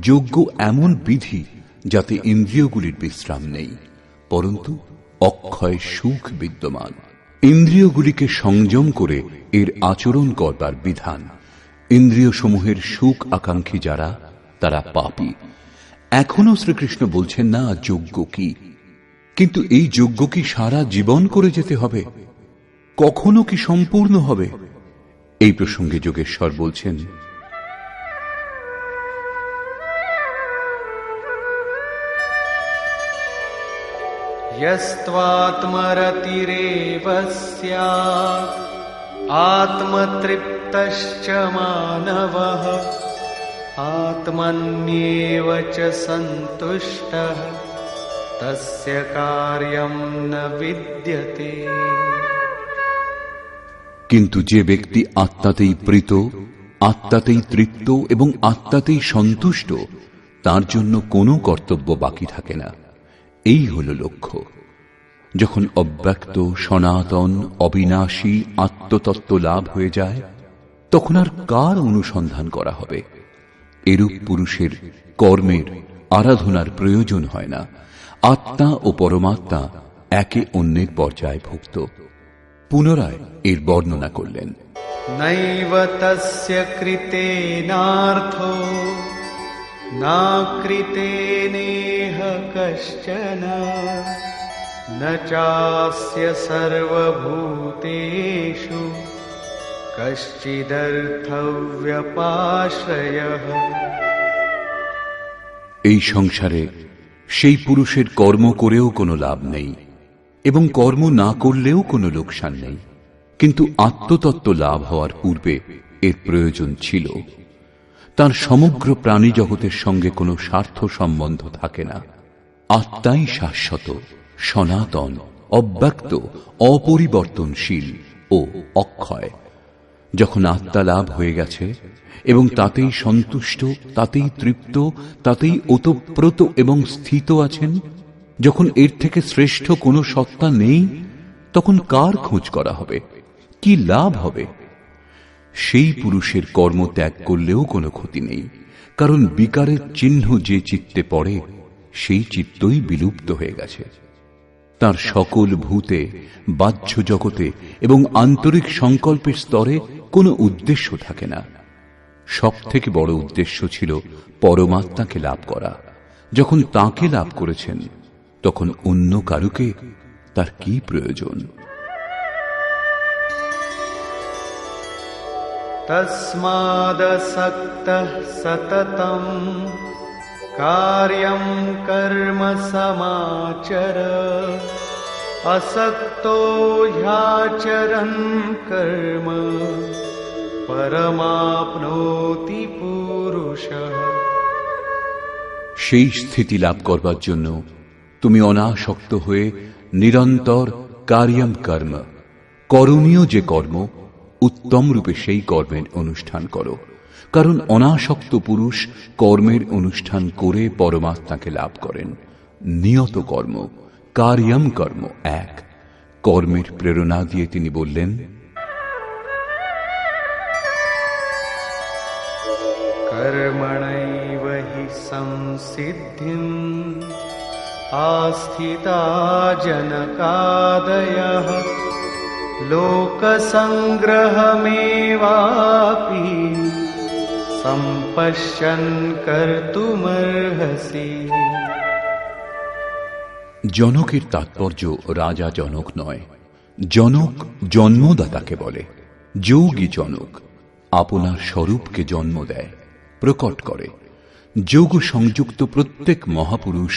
যজ্ঞ এমন বিধি যাতে ইন্দ্রিয়গুলির বিশ্রাম নেই, পরন্তু অক্ষয় সুখ বিদ্যমান। ইন্দ্রিয়গুলিকে সংযম করে এর আচরণ করবার বিধান। ইন্দ্রিয় সমূহের সুখ আকাঙ্ক্ষী যারা, তারা পাপী। এখনো শ্রীকৃষ্ণ বলছেন না যজ্ঞ কি, কিন্তু এই যজ্ঞ কি সারা জীবন করে যেতে হবে? কখনো কি সম্পূর্ণ হবে? এই প্রসঙ্গে যোগেশ্বর বলছেন, यस्त्वात्मरतिरेव स्यात् आत्मतृप्तश्च मानवः आत्मन्येव च सन्तुष्टः तस्य कार्यं न विद्यते। কিন্তু যে ব্যক্তি আত্মাতেই প্রীত, আত্মাতেই তৃপ্ত এবং আত্মাতেই সন্তুষ্ট, তার জন্য কোনো কর্তব্য বাকি থাকে না। এই হল লক্ষ্য। যখন অব্যক্ত, সনাতন, অবিনাশী আত্মতত্ত্ব লাভ হয়ে যায়, তখন আর কার অনুসন্ধান করা হবে? এরূপ পুরুষের কর্মের, আরাধনার প্রয়োজন হয় না। আত্মা ও পরমাত্মা একে অন্যের পর্যায়ভুক্ত। পুনরায় এর বর্ণনা করলেন, নৈব তস্য কৃতেনার্থো না কৃতেনেহ কশ্চন ন চাস্য সর্বভূতেষু কশ্চিদর্থব্যপাশ্রয়ঃ। এই সংসারে সেই পুরুষের কর্ম করেও কোনো লাভ নেই এবং কর্ম না করলেও কোনো লোকসান নেই। কিন্তু আত্মতত্ত্ব লাভ হওয়ার পূর্বে এর প্রয়োজন ছিল। তার সমগ্র প্রাণী জগতের সঙ্গে কোনো স্বার্থ সম্বন্ধ থাকে না। আত্মাই শাশ্বত, সনাতন, অব্যক্ত, অপরিবর্তনশীল ও ও অক্ষয়। যখন আত্মা লাভ হয়ে গেছে এবং তাতেই সন্তুষ্ট, তাতেই তৃপ্ত, তাতেই ওতপ্রোত এবং স্থিত আছেন, যখন এর থেকে শ্রেষ্ঠ কোনো সত্তা নেই, তখন কার খোঁজ করা হবে, কি লাভ হবে? সেই পুরুষের কর্ম ত্যাগ করলেও কোনো ক্ষতি নেই, কারণ বিকারের চিহ্ন যে চিত্তে পড়ে সেই চিত্তই বিলুপ্ত হয়ে গেছে। তার সকল ভূতে, বাহ্য জগতে এবং আন্তরিক সংকল্পের স্তরে কোনো উদ্দেশ্য থাকে না। সব থেকে বড় উদ্দেশ্য ছিল পরমাত্মাকে লাভ করা। যখন তাকে লাভ করেছেন, তখন অন্য কারুকে তার কি প্রয়োজন? তস্মাদসক্তঃ সততম কার্যং কর্ম সমাচর আসক্তো হ্যাচরन् কর্ম পরমাপ্নোতি পুরুষঃ। সেই স্থিতি লাভ করবার জন্য তুমি অনাসক্ত হয়ে নিরন্তর কার্যং কর্ম, করণীয় যে কর্ম, উত্তম রূপে সেই কর্মের অনুষ্ঠান করো। কারণ অনাসক্ত পুরুষ কর্মের অনুষ্ঠান করে পরমাত্মাকে লাভ করেন। নিয়ত কর্ম, কার্যং কর্ম এক। কর্মের প্রেরণা দিয়ে তিনি বললেন, কর্মণৈব হি সংসিদ্ধিম আস্থিতা জনকাদয়ঃ লোকসংগ্রহমেবাপি সম্পশ্যন কর্তুমর্হসি। জনকের তাৎপর্য রাজা জনক নয়। জনক জন্মদাতাকে বলে। যোগী জনক আপনার স্বরূপকে জন্ম দেয়, প্রকট করে। যোগ সংযুক্ত প্রত্যেক মহাপুরুষ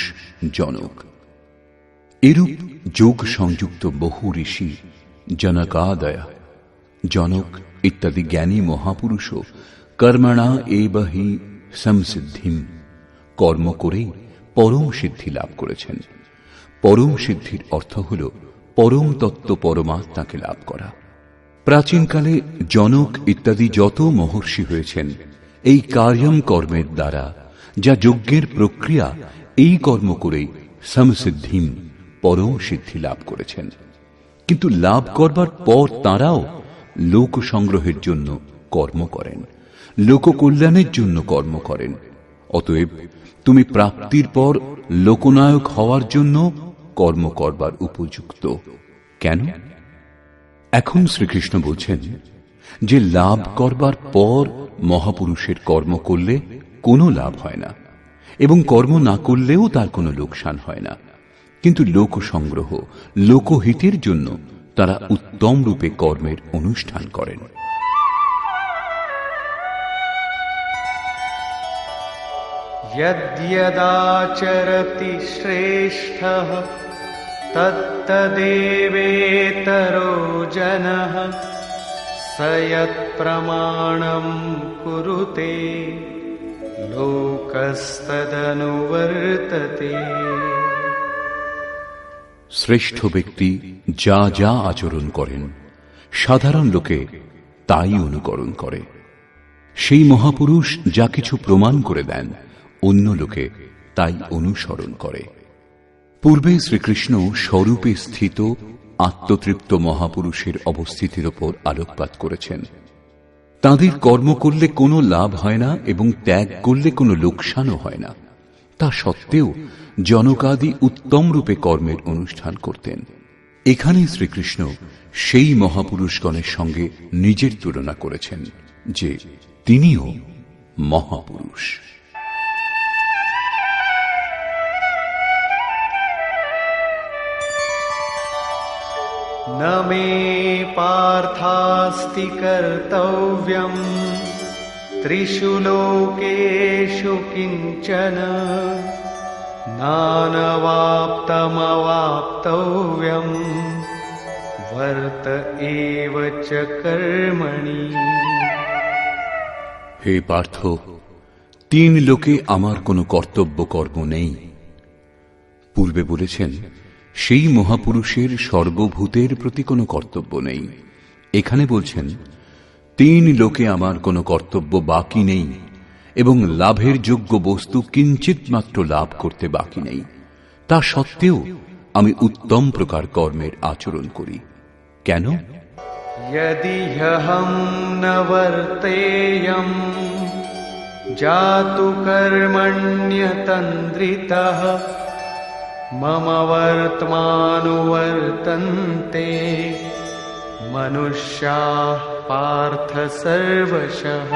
জনক। এরূপ যোগ সংযুক্ত বহু ঋষি জনকাদয়, জনক ইত্যাদি জ্ঞানী মহাপুরুষও কর্মণা এব হি সংসিদ্ধিম, কর্ম করেই পরম সিদ্ধি লাভ করেছেন। পরম সিদ্ধির অর্থ হল পরম তত্ত্ব পরমাত্মাকে লাভ করা। প্রাচীনকালে জনক ইত্যাদি যত মহর্ষি হয়েছেন, এই কার্যং কর্মের দ্বারা, যা যজ্ঞের প্রক্রিয়া, এই কর্ম করেই সমসিদ্ধিম, পরম সিদ্ধি লাভ করেছেন। কিন্তু লাভ করবার পর তাঁরাও লোক সংগ্রহের জন্য কর্ম করেন, লোককল্যাণের জন্য কর্ম করেন। অতএব তুমি প্রাপ্তির পর লোকনায়ক হওয়ার জন্য কর্ম করবার উপযুক্ত। কেন? এখন শ্রীকৃষ্ণ বলছেন যে লাভ করবার পর মহাপুরুষের কর্ম করলে কোনো লাভ হয় না, এবং কর্ম না করলেও তার কোনো লোকসান হয় না। কিন্তু লোক সংগ্রহ, লোকহিতের জন্য তারা উত্তম রূপে কর্মের অনুষ্ঠান করেন। যদ্যদাচরতি শ্রেষ্ঠঃ তত্তদেবেতরো জনঃ স যৎপ্রমাণং কুরুতে লোকস্তদনুবর্ততে। শ্রেষ্ঠ ব্যক্তি যা যা আচরণ করেন, সাধারণ লোকে তাই অনুকরণ করে। সেই মহাপুরুষ যা কিছু প্রমাণ করে দেন, অন্য লোকে তাই অনুসরণ করে। পূর্বে শ্রীকৃষ্ণ স্বরূপে স্থিত আত্মতৃপ্ত মহাপুরুষের অবস্থিতির ওপর আলোকপাত করেছেন। তাঁদের কর্ম করলে কোনো লাভ হয় না এবং ত্যাগ করলে কোনো লোকসানও হয় না। তা সত্ত্বেও জনকাদি উত্তম রূপে কর্মের অনুষ্ঠান করতেন। এখানে শ্রীকৃষ্ণ সেই মহাপুরুষগণের সঙ্গে নিজের তুলনা করেছেন যে তিনিও মহাপুরুষ। ন মে পার্থাস্তি কর্তব্যম ত্রিষু লোকেষু কিঞ্চন নানবাপ্তমবাপ্তব্যম বর্ত এব চ কর্মণি। হে পার্থ, তিন লোকে আমার কোনো কর্তব্য কর্ম নেই। পূর্বে বলেছেন সেই মহাপুরুষের সর্বভূতের প্রতি কোনো কর্তব্য নেই। এখানে বলছেন, 3 লোকে আমার কোনো কর্তব্য বাকি নেই এবং লাভের যোগ্য বস্তু কিঞ্চিত মাত্র লাভ করতে বাকি নেই। তা সত্ত্বেও আমি উত্তম প্রকার কর্মের আচরণ করি। কেন? यदि ह्यहं न वर्तेयं जातु कर्मण्यतन्द्रितः मम वर्त्मानुवर्तन्ते मनुष्याः पार्थ सर्वशः।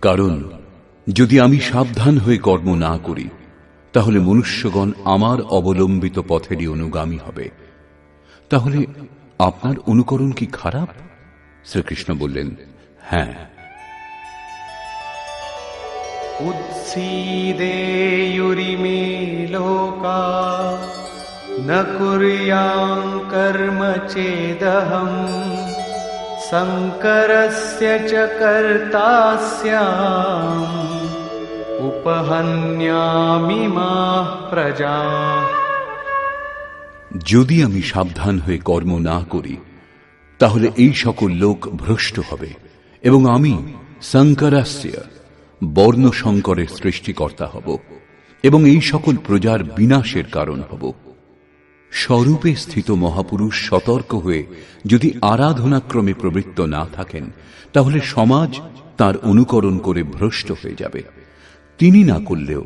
কারণ যদি আমি সাবধান হয়ে কর্ম না করি, তাহলে মনুষ্যগণ আমার অবলম্বিত পথেরই অনুগামী হবে। তাহলে আপনার অনুকরণ কি খারাপ? শ্রীকৃষ্ণ বললেন, হ্যাঁ। উৎসীদেয়ুরিমে লোকা ন কুর্যাং কর্ম চেদহম শঙ্করস্য চ কর্তা স্যাম উপহন্যামি মাঃ প্রজাঃ। যদি আমি সাবধান হয়ে কর্ম না করি, তাহলে এই সকল লোক ভ্রষ্ট হবে এবং আমি শঙ্করাস্য বর্ণ সংকরের সৃষ্টিকর্তা হব এবং এই সকল প্রজার বিনাশের কারণ হব। স্বরূপে স্থিত মহাপুরুষ সতর্ক হয়ে যদি আরাধনাক্রমে প্রবৃত্ত না থাকেন, তাহলে সমাজ তার অনুকরণ করে ভ্রষ্ট হয়ে যাবে। তিনি না করলেও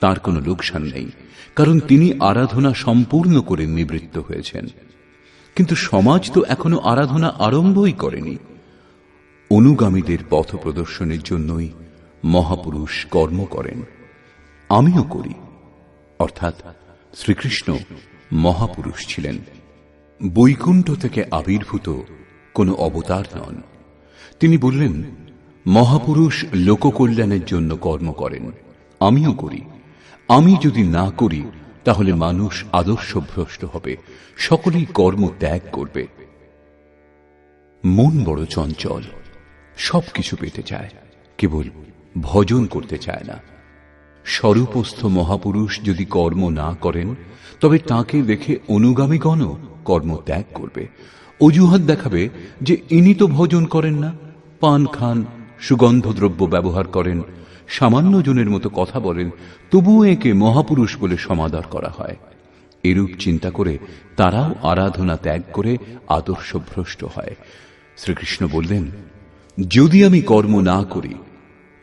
তার কোনো লোকসান নেই, কারণ তিনি আরাধনা সম্পূর্ণ করে নিবৃত্ত হয়েছেন। কিন্তু সমাজ তো এখনো আরাধনা আরম্ভই করেনি। অনুগামীদের পথ প্রদর্শনের জন্যই মহাপুরুষ কর্ম করেন। আমিও করি। অর্থাৎ শ্রীকৃষ্ণ মহাপুরুষ ছিলেন, বৈকুণ্ঠ থেকে আবির্ভূত কোনো অবতার নন। তিনি বললেন, মহাপুরুষ লোককল্যাণের জন্য কর্ম করেন, আমিও করি। আমি যদি না করি, তাহলে মানুষ আদর্শভ্রষ্ট হবে, সকলেই কর্ম ত্যাগ করবে। মন বড় চঞ্চল, সবকিছু পেতে চায়, কেবল ভজন করতে চায় না। স্বরূপস্থ মহাপুরুষ যদি কর্ম না করেন, তবে তাকে দেখে অনুগামীগণও কর্ম ত্যাগ করবে। অজুহাত দেখাবে যে ইনি তো ভজন করেন না, পান খান, সুগন্ধদ্রব্য ব্যবহার করেন, সামান্য জনের মতো কথা বলেন, তবুও একে মহাপুরুষ বলে সমাদর করা হয়। এরূপ চিন্তা করে তারাও আরাধনা ত্যাগ করে আদর্শভ্রষ্ট হয়। শ্রীকৃষ্ণ বললেন, যদি আমি কর্ম না করি,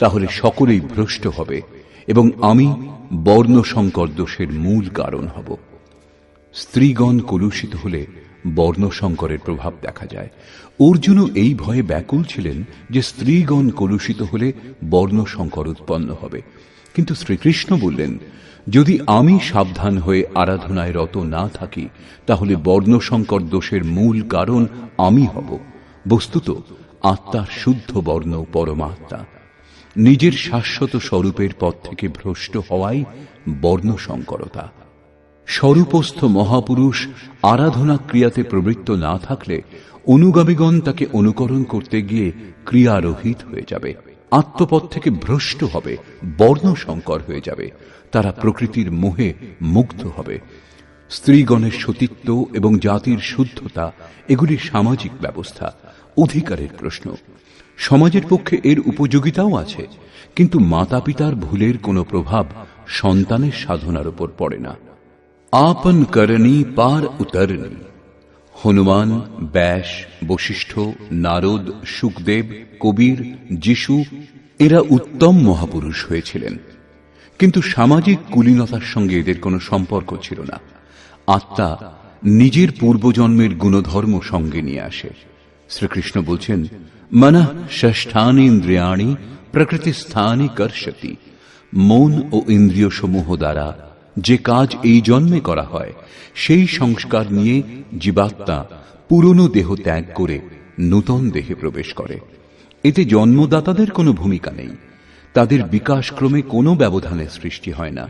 তাহলে সকলেই ভ্রষ্ট হবে এবং আমি বর্ণ সংকর দোষের মূল কারণ হব। স্ত্রীগণ কলুষিত হলে বর্ণ সংকরের প্রভাব দেখা যায়। অর্জুনও এই ভয়ে ব্যাকুল ছিলেন যে স্ত্রীগণ কলুষিত হলে বর্ণ সংকর উৎপন্ন হবে। কিন্তু শ্রীকৃষ্ণ বললেন, যদি আমি সাবধান হয়ে আরাধনায় রত না থাকি, তাহলে বর্ণ সংকর দোষের মূল কারণ আমি হব। বস্তুত আত্মার শুদ্ধ বর্ণ পরমাত্মা। নিজের শাশ্বত স্বরূপের পথ থেকে ভ্রষ্ট হওয়াই বর্ণ সংকরতা। স্বরূপস্থ মহাপুরুষ আরাধনা ক্রিয়াতে প্রবৃত্ত না থাকলে অনুগামীগণ তাকে অনুকরণ করতে গিয়ে ক্রিয়ারহিত হয়ে যাবে, আত্মপথ থেকে ভ্রষ্ট হবে, বর্ণ সংকর হয়ে যাবে। তারা প্রকৃতির মোহে মুগ্ধ হবে। স্ত্রীগণের সতীত্ব এবং জাতির শুদ্ধতা এগুলি সামাজিক ব্যবস্থা, অধিকারের প্রশ্ন। সমাজের পক্ষে এর উপযোগিতাও আছে, কিন্তু মাতা পিতার ভুলের কোনো প্রভাব সন্তানের সাধনার উপর পড়ে না। আপন করণী পার উতরণী। হনুমান, ব্যাস, বশিষ্ঠ, নারদ, সুখদেব, কবির, যিশু এরা উত্তম মহাপুরুষ হয়েছিলেন, কিন্তু সামাজিক কুলীনতার সঙ্গে এদের কোনো সম্পর্ক ছিল না। আত্মা নিজের পূর্বজন্মের গুণধর্ম সঙ্গে নিয়ে আসে। শ্রীকৃষ্ণ বলছেন, মনঃ ষষ্ঠানি ইন্দ্রিয়াণি প্রকৃতিস্থানি কর্ষতি। মন ও ইন্দ্রিয় সমূহ দ্বারা যে কাজ এই জন্মে করা হয়, সেই সংস্কার নিয়ে জীবাত্মা পুরনো দেহ ত্যাগ করে নূতন দেহে প্রবেশ করে। এতে জন্মদাতাদের কোনো ভূমিকা নেই, তাদের বিকাশক্রমে কোনো ব্যবধানের সৃষ্টি হয় না।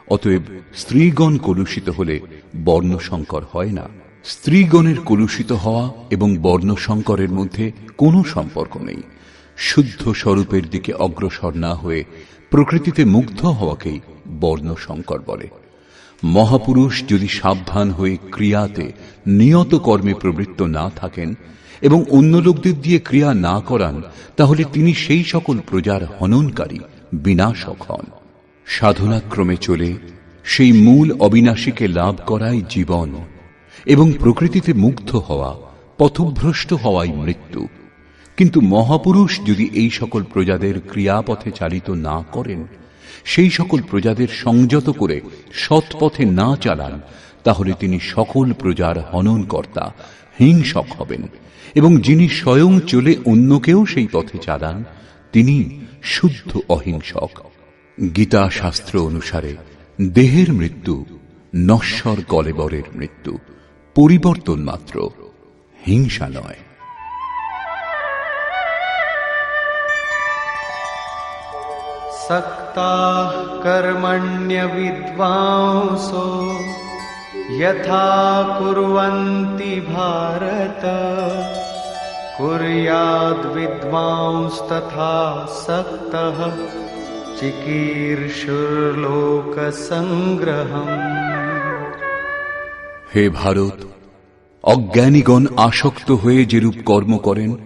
অতএব স্ত্রীগণ কলুষিত হলে বর্ণ সংকর হয় না। স্ত্রীগণের কলুষিত হওয়া এবং বর্ণ সংকরের মধ্যে কোনো সম্পর্ক নেই। শুদ্ধ স্বরূপের দিকে অগ্রসর না হয়ে প্রকৃতিতে মুগ্ধ হওয়াকেই বর্ণ সংকর বলে। মহাপুরুষ যদি সাবধান হয়ে ক্রিয়াতে নিয়ত কর্মে প্রবৃত্ত না থাকেন এবং অন্য লোকদের দিয়ে ক্রিয়া না করান, তাহলে তিনি সেই সকল প্রজার হননকারী, বিনাশক হন। সাধনাক্রমে চলে সেই মূল অবিনাশীকে লাভ করাই জীবন, এবং প্রকৃতিতে মুগ্ধ হওয়া, পথভ্রষ্ট হওয়াই মৃত্যু। কিন্তু মহাপুরুষ যদি এই সকল প্রজাদের ক্রিয়াপথে চালিত না করেন, সেই সকল প্রজাদের সংযত করে সৎ পথে না চালান, তাহলে তিনি সকল প্রজার হননকর্তা, হিংসক হবেন। এবং যিনি স্বয়ং চলে অন্যকেও সেই পথে চালান, তিনি শুদ্ধ অহিংসক। গীতা শাস্ত্র অনুসারে দেহের মৃত্যু নশ্বর কলেবরের মৃত্যু, পরিবর্তন মাত্র, হিংসা নয়। सक्ताः कर्मण्यविद्वांसो यथा कुर्वन्ति भारत कुर्याद्विद्वांस्तथा सक्तः चिकीर्षुर्लोकसंग्रहम्। হে ভারত, অজ্ঞানীগণ আসক্ত হয়ে যেরূপ কর্ম করেন,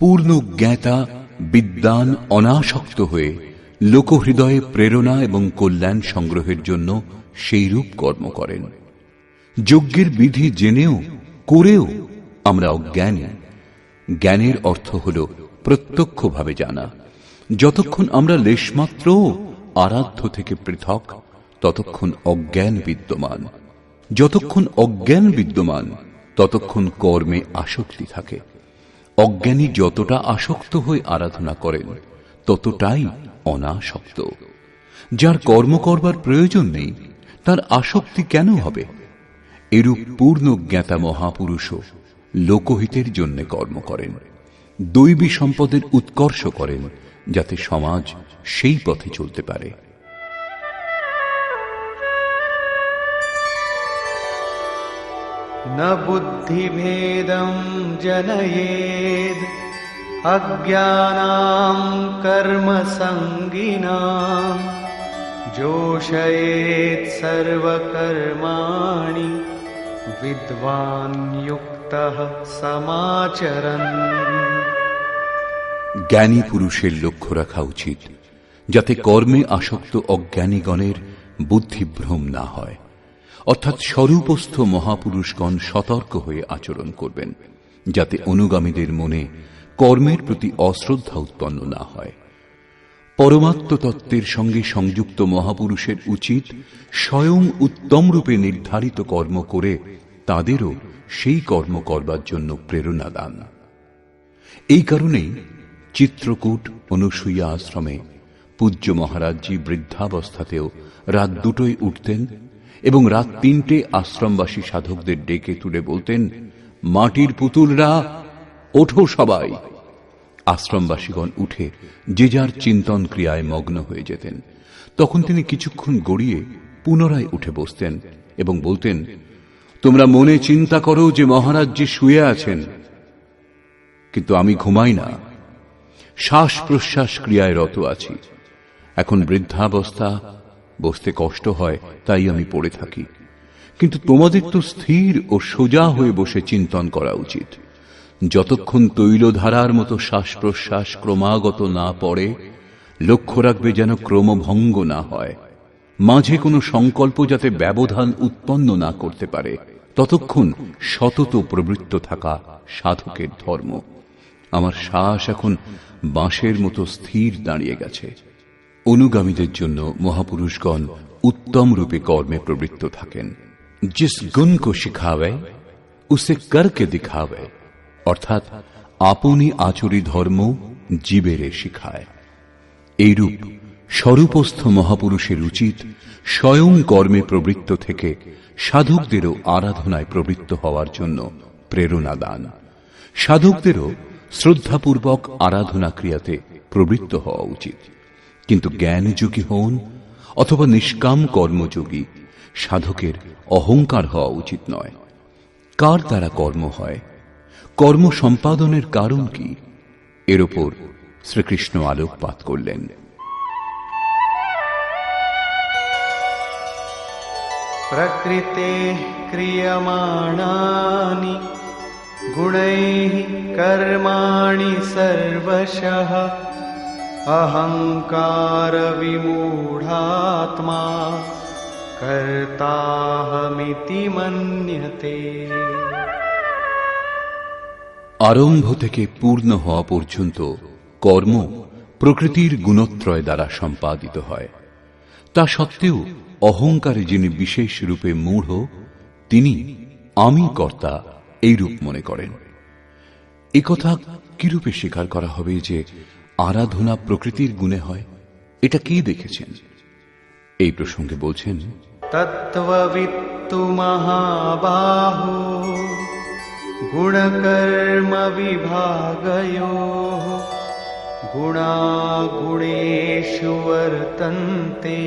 পূর্ণ জ্ঞাতা বিদ্বান অনাসক্ত হয়ে লোকহৃদয়ে প্রেরণা এবং কল্যাণ সংগ্রহের জন্য সেই রূপ কর্ম করেন। যজ্ঞের বিধি জেনেও করেও আমরা অজ্ঞানী। জ্ঞানের অর্থ হল প্রত্যক্ষভাবে জানা। যতক্ষণ আমরা লেশমাত্র আরাধ্য থেকে পৃথক, ততক্ষণ অজ্ঞান বিদ্যমান। যতক্ষণ অজ্ঞান বিদ্যমান, ততক্ষণ কর্মে আসক্তি থাকে। অজ্ঞানী যতটা আসক্ত হয়ে আরাধনা করেন, ততটাই অনাসক্ত। যার কর্ম করবার প্রয়োজন নেই, তার আসক্তি কেন হবে? এরূপ পূর্ণ জ্ঞাতা মহাপুরুষও লোকহিতের জন্য কর্ম করেন, দৈবী সম্পদের উৎকর্ষ করেন, যাতে সমাজ সেই পথে চলতে পারে। न बुद्धिभेदं जनयेद् अज्ञानां कर्मसङ्गिनां जोषयेत् सर्वकर्माणि विद्वान् युक्तः समाचरन्। জ্ঞানী পুরুষের লক্ষ্য রাখা উচিত, যাতে কর্মে আসক্ত অজ্ঞানীগণের বুদ্ধিভ্রম না হয়। অর্থাৎ স্বরূপস্থ মহাপুরুষগণ সতর্ক হয়ে আচরণ করবেন, যাতে অনুগামীদের মনে কর্মের প্রতি অশ্রদ্ধা উৎপন্ন না হয়। পরমাত্ম তত্ত্বের সঙ্গে সংযুক্ত মহাপুরুষের উচিত স্বয়ং উত্তম রূপে নির্ধারিত কর্ম করে তাদেরও সেই কর্ম করবার জন্য প্রেরণা দান। এই কারণেই চিত্রকূট অনুসূয়া আশ্রমে পূজ্য মহারাজজি বৃদ্ধাবস্থাতেও রাত 2টোয় উঠতেন এবং রাত 3টে আশ্রমবাসী সাধকদের ডেকে তুলে বলতেন, মাটির পুতুলরা ওঠো সবাই। আশ্রমবাসীগণ উঠে যে যার চিন্তন ক্রিয়ায় মগ্ন হয়ে যেতেন। তখন তিনি কিছুক্ষণ গড়িয়ে পুনরায় উঠে বসতেন এবং বলতেন, তোমরা মনে চিন্তা করো যে মহারাজজি শুয়ে আছেন, কিন্তু আমি ঘুমাই না, শ্বাস প্রশ্বাস ক্রিয়ায় রত আছি। এখন বৃদ্ধাবস্থা, বসতে কষ্ট হয়, তাই আমি পড়ে থাকি। কিন্তু তোমাদের তো স্থির ও সোজা হয়ে বসে চিন্তন করা উচিত। যতক্ষণ তৈলধারার মতো শ্বাস প্রশ্বাস ক্রমাগত না পড়ে, লক্ষ্য রাখবে যেন ক্রমভঙ্গ না হয়, মাঝে কোনো সংকল্প যাতে ব্যবধান উৎপন্ন না করতে পারে, ততক্ষণ সতত প্রবৃত্ত থাকা সাধকের ধর্ম। আমার শ্বাস এখন বাঁশের মতো স্থির দাঁড়িয়ে গেছে। অনুগামীদের জন্য মহাপুরুষগণ উত্তম রূপে কর্মে প্রবৃত্ত থাকেন। জিস গুণ কো শিখাবে উসে করকে দিখাবে, অর্থাৎ আপনি আচরি ধর্ম জীবেরে শিখায়। এইরূপ স্বরূপস্থ মহাপুরুষের উচিত স্বয়ং কর্মে প্রবৃত্ত থেকে সাধকদেরও আরাধনায় প্রবৃত্ত হওয়ার জন্য প্রেরণা দান। সাধকদেরও শ্রদ্ধাপূর্বক আরাধনা ক্রিয়াতে প্রবৃত্ত হওয়া উচিত। কিন্তু জ্ঞানযোগী হন অথবা নিষ্কাম কর্মযোগী, সাধকের অহংকার হওয়া উচিত নয়। কার দ্বারা কর্ম হয়, কর্ম সম্পাদনের কারণ কি, এর ওপর শ্রীকৃষ্ণ আলোকপাত করলেন। প্রকৃতে ক্রিয়মাণানি गुणैः कर्माणि सर्वशः अहंकार विमूढात्मा कर्ताहमिति मन्यते। আরম্ভ থেকে পূর্ণ হওয়া পর্যন্ত কর্ম প্রকৃতির গুণত্রয় দ্বারা সম্পাদিত হয়। তা সত্ত্বেও অহংকারে যিনি বিশেষ রূপে মূঢ়, তিনি আমি কর্তা এই রূপ মনে করেন। একথা কিরূপে স্বীকার করা হবে যে আরাধনা প্রকৃতির গুণে হয়? এটা কি দেখেছেন? এই প্রসঙ্গে বলছেন, তত্ত্ববিত্তু মহাবাহো গুণকর্ম বিভাগয়োঃ গুণাগুণেষু বর্তন্তে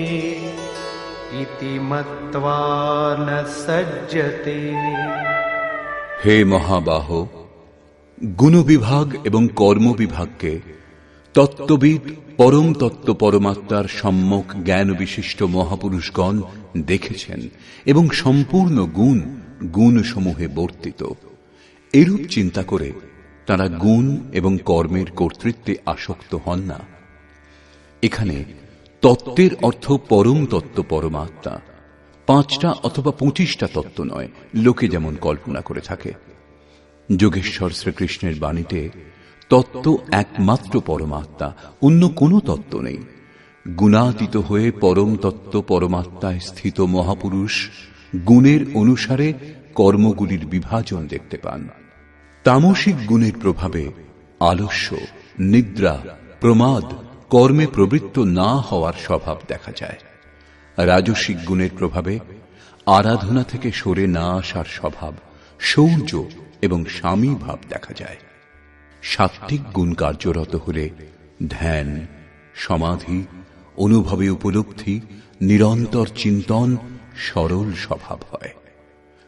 ইতি মত্ত্বা ন সজ্জতে। হে মহাবাহ, গুণবিভাগ এবং কর্মবিভাগকে তত্ত্ববিদ পরম তত্ত্ব পরমাত্মার সম্যক জ্ঞান বিশিষ্ট মহাপুরুষগণ দেখেছেন এবং সম্পূর্ণ গুণ গুণসমূহে বর্তিত। এরূপ চিন্তা করে তারা গুণ এবং কর্মের কর্তৃত্বে আসক্ত হন না। এখানে তত্ত্বের অর্থ পরম তত্ত্ব পরমাত্মা, 5টা অথবা 25টা তত্ত্ব নয়, লোকে যেমন কল্পনা করে থাকে। যোগেশ্বর শ্রীকৃষ্ণের বাণীতে তত্ত্ব একমাত্র পরমাত্মা, অন্য কোনো তত্ত্ব নেই। গুণাতীত হয়ে পরম তত্ত্ব পরমাত্মায় স্থিত মহাপুরুষ গুণের অনুসারে কর্মগুলির বিভাজন দেখতে পান। তামসিক গুণের প্রভাবে আলস্য, নিদ্রা, প্রমাদ, কর্মে প্রবৃত্ত না হওয়ার স্বভাব দেখা যায়। রাজসিক গুণের প্রভাবে আরাধনা থেকে সরে না আসার স্বভাব, শৌর্য এবং স্বামী ভাব দেখা যায়। সাত্ত্বিক গুণ কার্যরত হলে ধ্যান, সমাধি, অনুভবে উপলব্ধি, নিরন্তর চিন্তন, সরল স্বভাব হয়।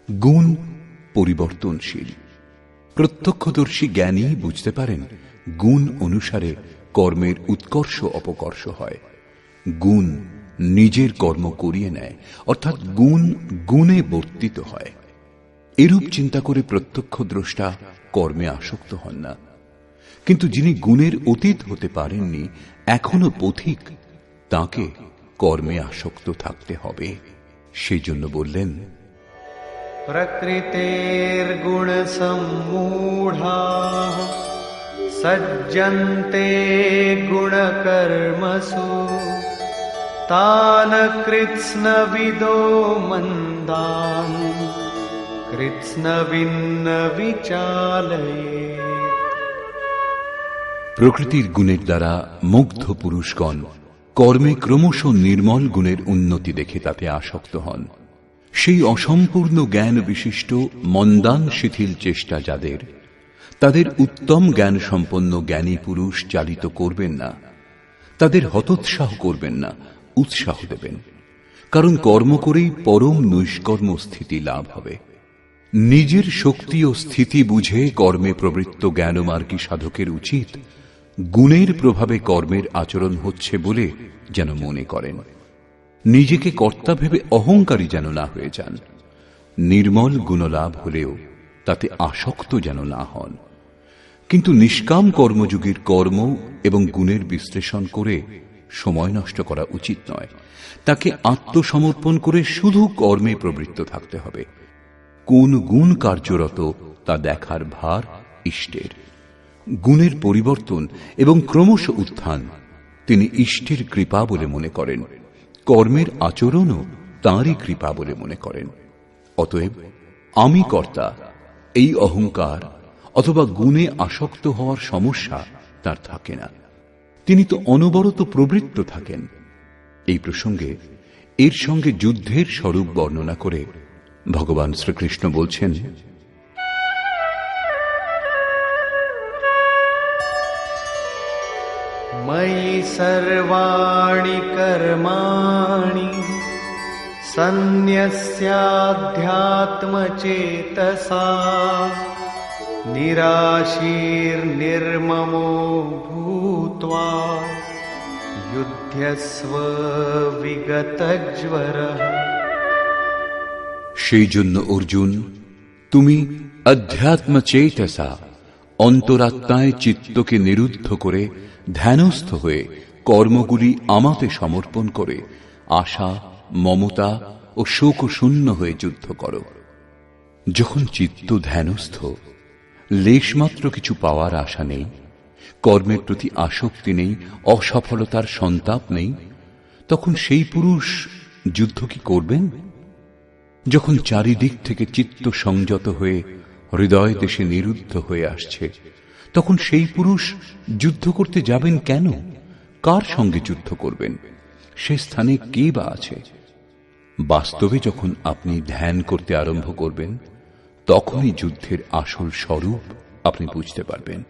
গুণ পরিবর্তনশীল। প্রত্যক্ষদর্শী জ্ঞানী বুঝতে পারেন গুণ অনুসারে কর্মের উৎকর্ষ অপকর্ষ হয়। গুণ নিজের কর্ম করিয়ে নেয়, অর্থাৎ গুণ গুণে বর্তিত হয়। এরূপ চিন্তা করে প্রত্যক্ষ দ্রষ্টা কর্মে আসক্ত হন না। কিন্তু যিনি গুণের অতীত হতে পারেননি, এখনো পথিক, তাকে কর্মে আসক্ত থাকতে হবে। সেই জন্য বললেন, প্রকৃতের গুণ সম্মূঢ়াঃ সজ্জন্তে গুণকর্মসু তান কৃৎস্নবিদো মন্দান কৃৎস্নবিন্ন বিচালয়েৎ। প্রকৃতির গুণের দ্বারা মুগ্ধ পুরুষগণ কর্মে ক্রমশ নির্মল গুণের উন্নতি দেখে তাতে আসক্ত হন। সেই অসম্পূর্ণ জ্ঞান বিশিষ্ট মন্দান শিথিল চেষ্টা যাদের, তাদের উত্তম জ্ঞান সম্পন্ন জ্ঞানী পুরুষ চালিত করবেন না, তাদের হতোৎসাহ করবেন না, উৎসাহ দেবেন। কারণ কর্ম করেই পরম নৈষ্কর্ম স্থিতি লাভ হবে। নিজের শক্তি ও স্থিতি বুঝে কর্মে প্রবৃত্ত জ্ঞানমার্গী সাধকের উচিত গুণের প্রভাবে কর্মের আচরণ হচ্ছে বলে যেন মনে করেন। নিজেকে কর্তা ভেবে অহংকারী যেন না হয়ে যান। নির্মল গুণলাভ হলেও তাতে আসক্ত যেন না হন। কিন্তু নিষ্কাম কর্মযোগীর কর্ম এবং গুণের বিশ্লেষণ করে সময় নষ্ট করা উচিত নয়। তাকে আত্মসমর্পণ করে শুধু কর্মে প্রবৃত্ত থাকতে হবে। কোন গুণ কার্যরত তা দেখার ভার ইষ্টের। গুণের পরিবর্তন এবং ক্রমশ উত্থান তিনি ইষ্টের কৃপা বলে মনে করেন। কর্মের আচরণও তাঁরই কৃপা বলে মনে করেন। অতএব আমি কর্তা এই অহংকার অথবা গুণে আসক্ত হওয়ার সমস্যা তার থাকে না। তিনি তো অনবরত প্রবৃত্ত থাকেন। এই প্রসঙ্গে এর সঙ্গে যুদ্ধের স্বরূপ বর্ণনা করে ভগবান শ্রীকৃষ্ণ বলছেন, ময়ি সর্বাণি কর্মাণি সন্ন্যস্যাধ্যাত্মচেতসা নিরাশীর্নির্মমো ভূত্বা যুধ্যস্ব বিগতজ্বরঃ। সেই জন্য অর্জুন, তুমি अध्यात्म चेतसा অন্তরাত্মায় চিত্তকে নিরুদ্ধ করে ধ্যানস্থ হয়ে কর্মগুলি আমাতে সমর্পণ করে আশা, মমতা ও শোক শূন্য হয়ে যুদ্ধ করো। যখন চিত্ত ধ্যানস্থ, লেশমাত্র কিছু পাওয়ার আশা নেই, কর্মের প্রতি আসক্তি নেই, অসফলতার সন্তাপ নেই, তখন সেই পুরুষ যুদ্ধ কি করবেন? যখন চারিদিক থেকে চিত্ত সংযত হয়ে হৃদয় দেশে নিরুদ্ধ হয়ে আসছে, তখন সেই পুরুষ যুদ্ধ করতে যাবেন কেন? কার সঙ্গে যুদ্ধ করবেন? সে স্থানে কে বা আছে? বাস্তবে যখন আপনি ধ্যান করতে আরম্ভ করবেন, তখনই যুদ্ধের আসল স্বরূপ আপনি বুঝতে পারবেন।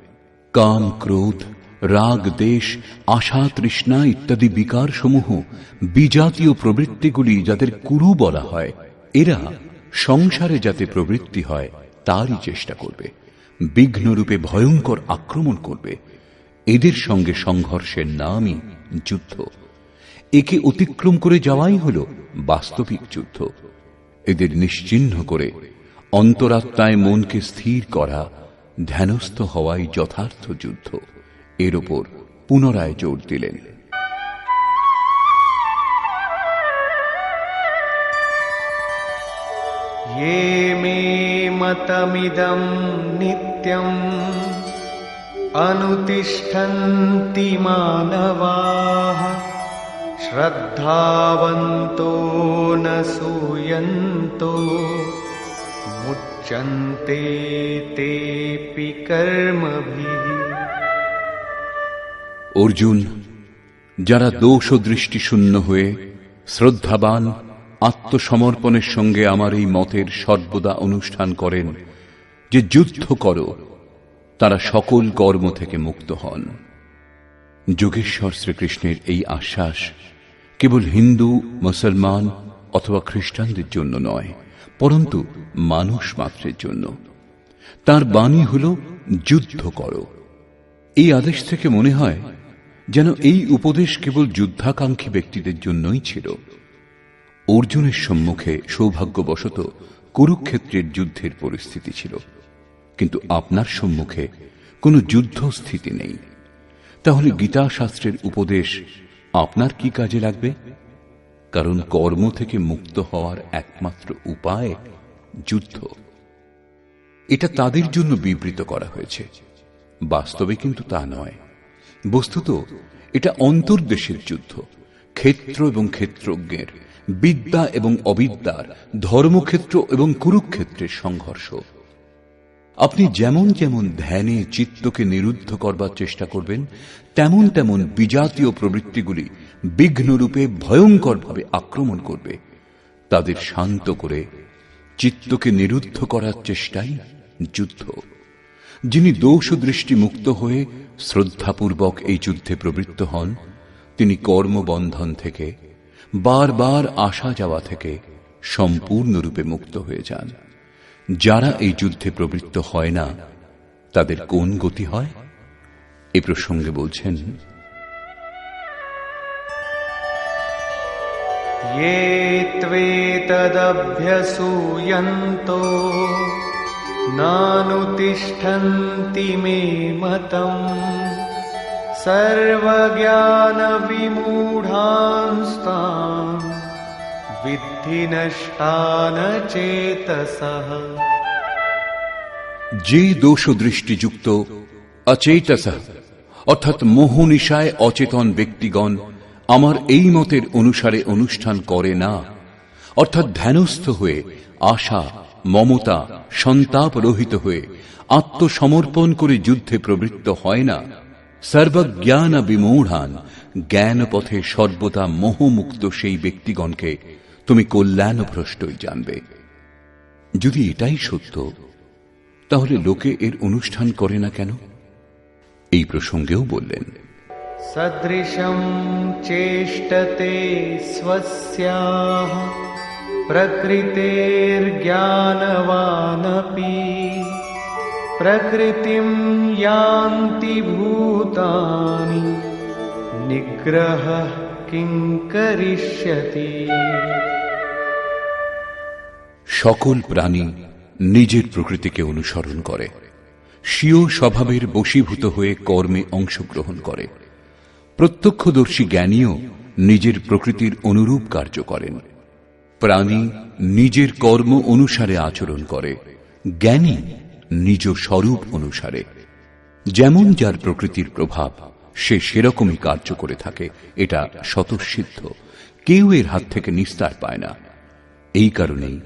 কাম, ক্রোধ, রাগ, দেশ, আশা, তৃষ্ণা ইত্যাদি বিকার সমূহ বিজাতীয় প্রবৃত্তিগুলি যাদের কুরু বলা হয়, এরা সংসারে যাতে প্রবৃত্তি হয় তারই চেষ্টা করবে, বিঘ্নরূপে ভয়ঙ্কর আক্রমণ করবে। এদের সঙ্গে সংঘর্ষের নামই যুদ্ধ। একে অতিক্রম করে যাওয়াই হল বাস্তবিক যুদ্ধ। এদের নিশ্চিহ্ন করে অন্তরাত্মায় মনকে স্থির করা, ধ্যানস্থ হওয়াই যথার্থ যুদ্ধ। এর ওপর পুনরায় জোর দিলেন। ये मे मतमिदं नित्यम् अनुतिष्ठन्ति मानवाः श्रद्धावन्तो न सूयन्तो मुच्यन्ते तेऽपि कर्मभिः। অর্জুন, যারা দোষ ও দৃষ্টি শূন্য হয়ে শ্রদ্ধাবান আত্মসমর্পণের সঙ্গে আমার এই মতের সর্বদা অনুষ্ঠান করেন যে যুদ্ধ করো, তারা সকল কর্ম থেকে মুক্ত হন। যোগেশ্বর শ্রীকৃষ্ণের এই আশ্বাস কেবল হিন্দু, মুসলমান অথবা খ্রিস্টানদের জন্য নয়, পরন্তু মানুষ মাত্রের জন্য। তার বাণী হল যুদ্ধ করো। এই আদেশ থেকে মনে হয় যেন এই উপদেশ কেবল যুদ্ধাকাঙ্ক্ষী ব্যক্তিদের জন্যই ছিল। অর্জুনের সম্মুখে সৌভাগ্যবশত কুরুক্ষেত্রের যুদ্ধের পরিস্থিতি ছিল, কিন্তু আপনার সম্মুখে কোনো যুদ্ধস্থিতি নেই। তাহলে গীতা শাস্ত্রের উপদেশ আপনার কি কাজে লাগবে? কারণ কর্ম থেকে মুক্ত হওয়ার একমাত্র উপায় যুদ্ধ। এটা তাদের জন্য বিবৃত করা হয়েছে, বাস্তবে কিন্তু তা নয়। বস্তুত এটা অন্তর্দেশের যুদ্ধ, ক্ষেত্র এবং ক্ষেত্রজ্ঞের, বিদ্যা এবং অবিদ্যার, ধর্মক্ষেত্র এবং কুরুক্ষেত্রের সংঘর্ষ। আপনি যেমন যেমন ধ্যানে চিত্তকে নিরুদ্ধ করবার চেষ্টা করবেন, তেমন তেমন বিজাতীয় প্রবৃত্তিগুলি বিঘ্নরূপে ভয়ঙ্করভাবে আক্রমণ করবে। তাদের শান্ত করে চিত্তকে নিরুদ্ধ করার চেষ্টাই যুদ্ধ। যিনি দোষ দৃষ্টি মুক্ত হয়ে শ্রদ্ধাপূর্বক এই যুদ্ধে প্রবৃত্ত হন, তিনি কর্মবন্ধন থেকে, বারবার আসা যাওয়া থেকে সম্পূর্ণরূপে মুক্ত হয়ে যান। যারা এই যুদ্ধে প্রবৃত্ত হয় না, তাদের কোন গতি হয়? এ প্রসঙ্গে বলছেন, ये त्वेतदभ्यसूयन्तो नानुतिष्ठन्ति मे मतम् सर्वज्ञानविमूढांस्तान् विद्धि नष्टान चेतसः। যে দোষ দৃষ্টিযুক্ত অচেতসঃ অর্থাৎ মোহনিশায় অচেতন ব্যক্তিগণ আমার এই মতের অনুসারে অনুষ্ঠান করে না, অর্থাৎ ধ্যানস্থ হয়ে আশা, মমতা, সন্তাপ রহিত হয়ে আত্মসমর্পণ করে যুদ্ধে প্রবৃত্ত হয় না, সর্বজ্ঞান বিমূঢ়ান, জ্ঞান পথে সর্বদা মোহমুক্ত সেই ব্যক্তিগণকে তুমি কল্যাণভ্রষ্টই জানবে। যদি এটাই সত্য, তাহলে লোকে এর অনুষ্ঠান করে না কেন? এই প্রসঙ্গেও বললেন, सदृशं चेष्टते स्वस्याः प्रकृतेर्ज्ञानवानपि प्रकृतिं यान्ति भूतानि निग्रहः किं करिष्यति। সকল প্রাণী নিজের প্রকৃতিকে অনুসরণ করে, স্বীয় স্বভাবের বশীভূত হয়ে কর্মে অংশগ্রহণ করে। প্রত্যক্ষদর্শী জ্ঞানীও নিজের প্রকৃতির অনুরূপ কার্য করেন। প্রাণী নিজের কর্ম অনুসারে আচরণ করে, জ্ঞানী নিজ স্বরূপ অনুসারে। যেমন যার প্রকৃতির প্রভাব, সে সেরকমই কার্য করে থাকে, এটা স্বতঃসিদ্ধ। কেউ এর হাত থেকে নিস্তার পায় না। এই কারণেই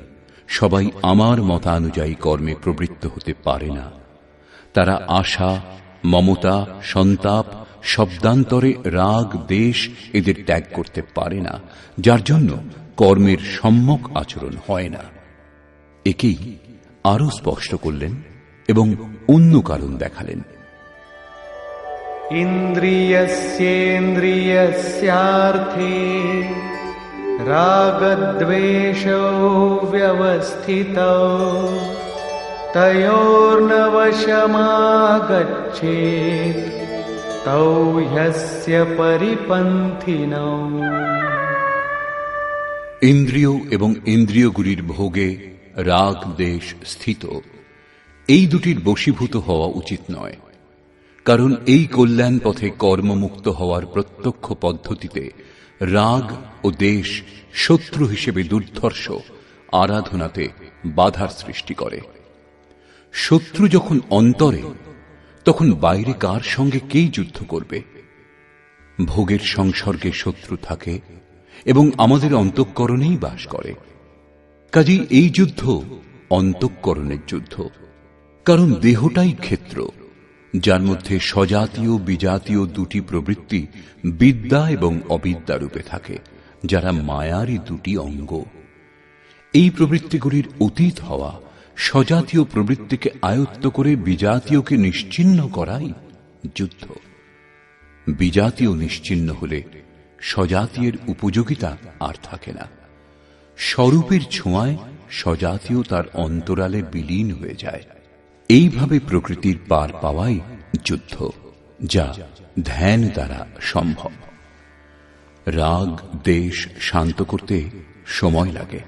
সবাই আমার মতানুযায়ী কর্মে প্রবৃত্ত হতে পারে না। তারা আশা, মমতা, সন্তাপ, শব্দান্তরে রাগ, দেশ এদের ত্যাগ করতে পারে না, যার জন্য কর্মের সম্যক আচরণ হয় না। একেই আরো স্পষ্ট করলেন এবং অন্য কারণ দেখালেন। ইন্দ্রিয়স্যেন্দ্রিয়স্যার্থে রাগদ্বেষৌ ব্যবস্থিতৌ তয়োর্ন বশমাগচ্ছেৎ তৌ হ্যস্য পরিপন্থিনৌ। ইন্দ্রিয় এবং ইন্দ্রিয়গুলির ভোগে রাগ দেশ স্থিত, এই দুটির বশীভূত হওয়া উচিত নয়। কারণ এই কল্যাণ পথে কর্মমুক্ত হওয়ার প্রত্যক্ষ পদ্ধতিতে রাগ ও দেশ শত্রু হিসেবে দুর্ধর্ষ আরাধনাতে বাধার সৃষ্টি করে। শত্রু যখন অন্তরে, তখন বাইরে কার সঙ্গে কেই যুদ্ধ করবে? ভোগের সংসর্গে শত্রু থাকে এবং আমাদের অন্তঃকরণেই বাস করে। কাজেই এই যুদ্ধ অন্তঃকরণের যুদ্ধ। কারণ দেহটাই ক্ষেত্র, যার মধ্যে স্বজাতীয় বিজাতীয় দুটি প্রবৃত্তি বিদ্যা এবং অবিদ্যা রূপে থাকে, যারা মায়ারই দুটি অঙ্গ। এই প্রবৃত্তিগুলির অতীত হওয়া, স্বজাতীয় প্রবৃত্তিকে আয়ত্ত করে বিজাতীয়কে নিশ্চিহ্ন করাই যুদ্ধ। বিজাতীয় নিশ্চিহ্ন হলে স্বজাতীয়ের উপযোগিতা আর থাকে না। স্বরূপের ছোঁয়ায় স্বজাতীয় তার অন্তরালে বিলীন হয়ে যায়। এইভাবে প্রকৃতির পার পাওয়াই যুদ্ধ, যা ধ্যান দ্বারা সম্ভব। রাগ দেশ শান্ত করতে সময় লাগে।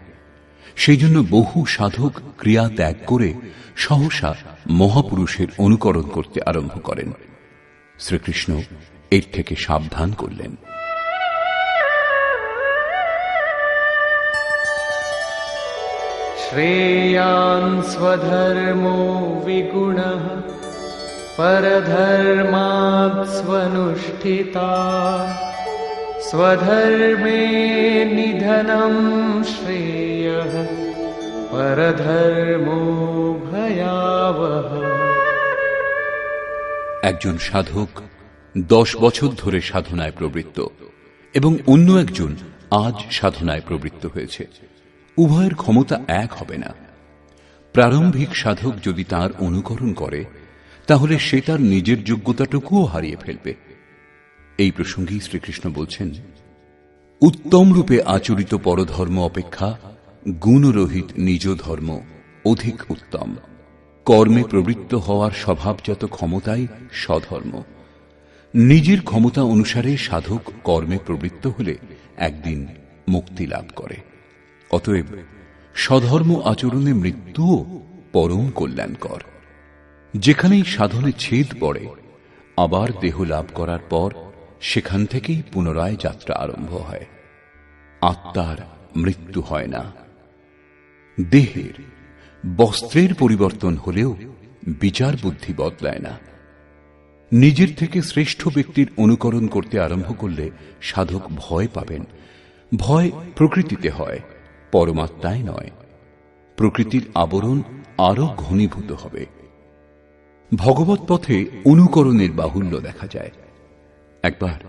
সেই জন্য বহু সাধক ক্রিয়া ত্যাগ করে সহসা মহাপুরুষের অনুকরণ করতে আরম্ভ করেন। শ্রীকৃষ্ণ এর থেকে সাবধান করলেন। শ্রেয়ান স্বধর্মো বিগুণঃ পরধর্মাৎ স্বনুষ্ঠিতাৎ স্বধর্মে নিধনম শ্রেয়ঃ পরধর্মো ভয়াবহ। একজন সাধক 10 বছর ধরে সাধনায় প্রবৃত্ত এবং অন্য একজন আজ সাধনায় প্রবৃত্ত হয়েছে। উভয়ের ক্ষমতা এক হবে না। প্রারম্ভিক সাধক যদি তার অনুকরণ করে, তাহলে সে তার নিজের যোগ্যতাটুকুও হারিয়ে ফেলবে। এই প্রসঙ্গেই শ্রীকৃষ্ণ বলছেন, উত্তম রূপে আচরিত পরধর্ম অপেক্ষা গুণরহিত নিজ ধর্ম অধিক উত্তম। কর্মে প্রবৃত্ত হওয়ার স্বভাবজাত ক্ষমতাই স্বধর্ম। নিজের ক্ষমতা অনুসারে সাধক কর্মে প্রবৃত্ত হলে একদিন মুক্তি লাভ করে। অতএব স্বধর্ম আচরণে মৃত্যুও পরম কল্যাণকর। যেখানেই সাধনে ছেদ পড়ে, আবার দেহ লাভ করার পর সেখান থেকেই পুনরায় যাত্রা আরম্ভ হয়। আত্মার মৃত্যু হয় না। দেহের, বস্ত্রের পরিবর্তন হলেও বিচার বুদ্ধি বদলায় না। নিজের থেকে শ্রেষ্ঠ ব্যক্তির অনুকরণ করতে আরম্ভ করলে সাধক ভয় পাবেন। ভয় প্রকৃতিতে হয়, পরমাত্মায় নয়। প্রকৃতির আবরণ আরো ঘনীভূত হবে। ভগবৎ পথে অনুকরণের বাহুল্য দেখা যায়। একবার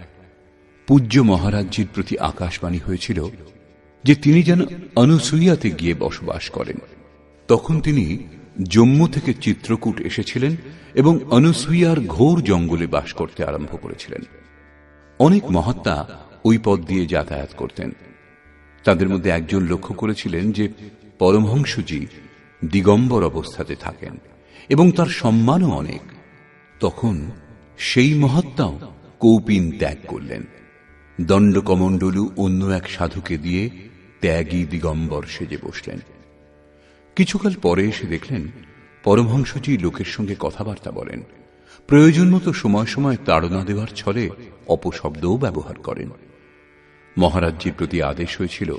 পূজ্য মহারাজজির প্রতি আকাশবাণী হয়েছিল যে তিনি যেন অনুসূয়াতে গিয়ে বসবাস করেন। তখন তিনি জম্মু থেকে চিত্রকূট এসেছিলেন এবং অনুসূয়ার ঘোর জঙ্গলে বাস করতে আরম্ভ করেছিলেন। অনেক মহাত্মা ওই পথ দিয়ে যাতায়াত করতেন। তাদের মধ্যে একজন লক্ষ্য করেছিলেন যে পরমহংসজি দিগম্বর অবস্থাতে থাকেন এবং তার সম্মানও অনেক। তখন সেই মহাত্মাও কৌপিন ত্যাগ করলেন। দণ্ডকমণ্ডলু অন্য এক সাধুকে দিয়ে ত্যাগী দিগম্বর সেজে বসলেন। কিছুকাল পরে এসে দেখলেন পরমহংসজি লোকের সঙ্গে কথাবার্তা বলেন, প্রয়োজন মতো সময় সময় তাড়না দেওয়ার ছলে অপশব্দও ব্যবহার করেন। মহারাজজির প্রতি আদেশ হয়েছিল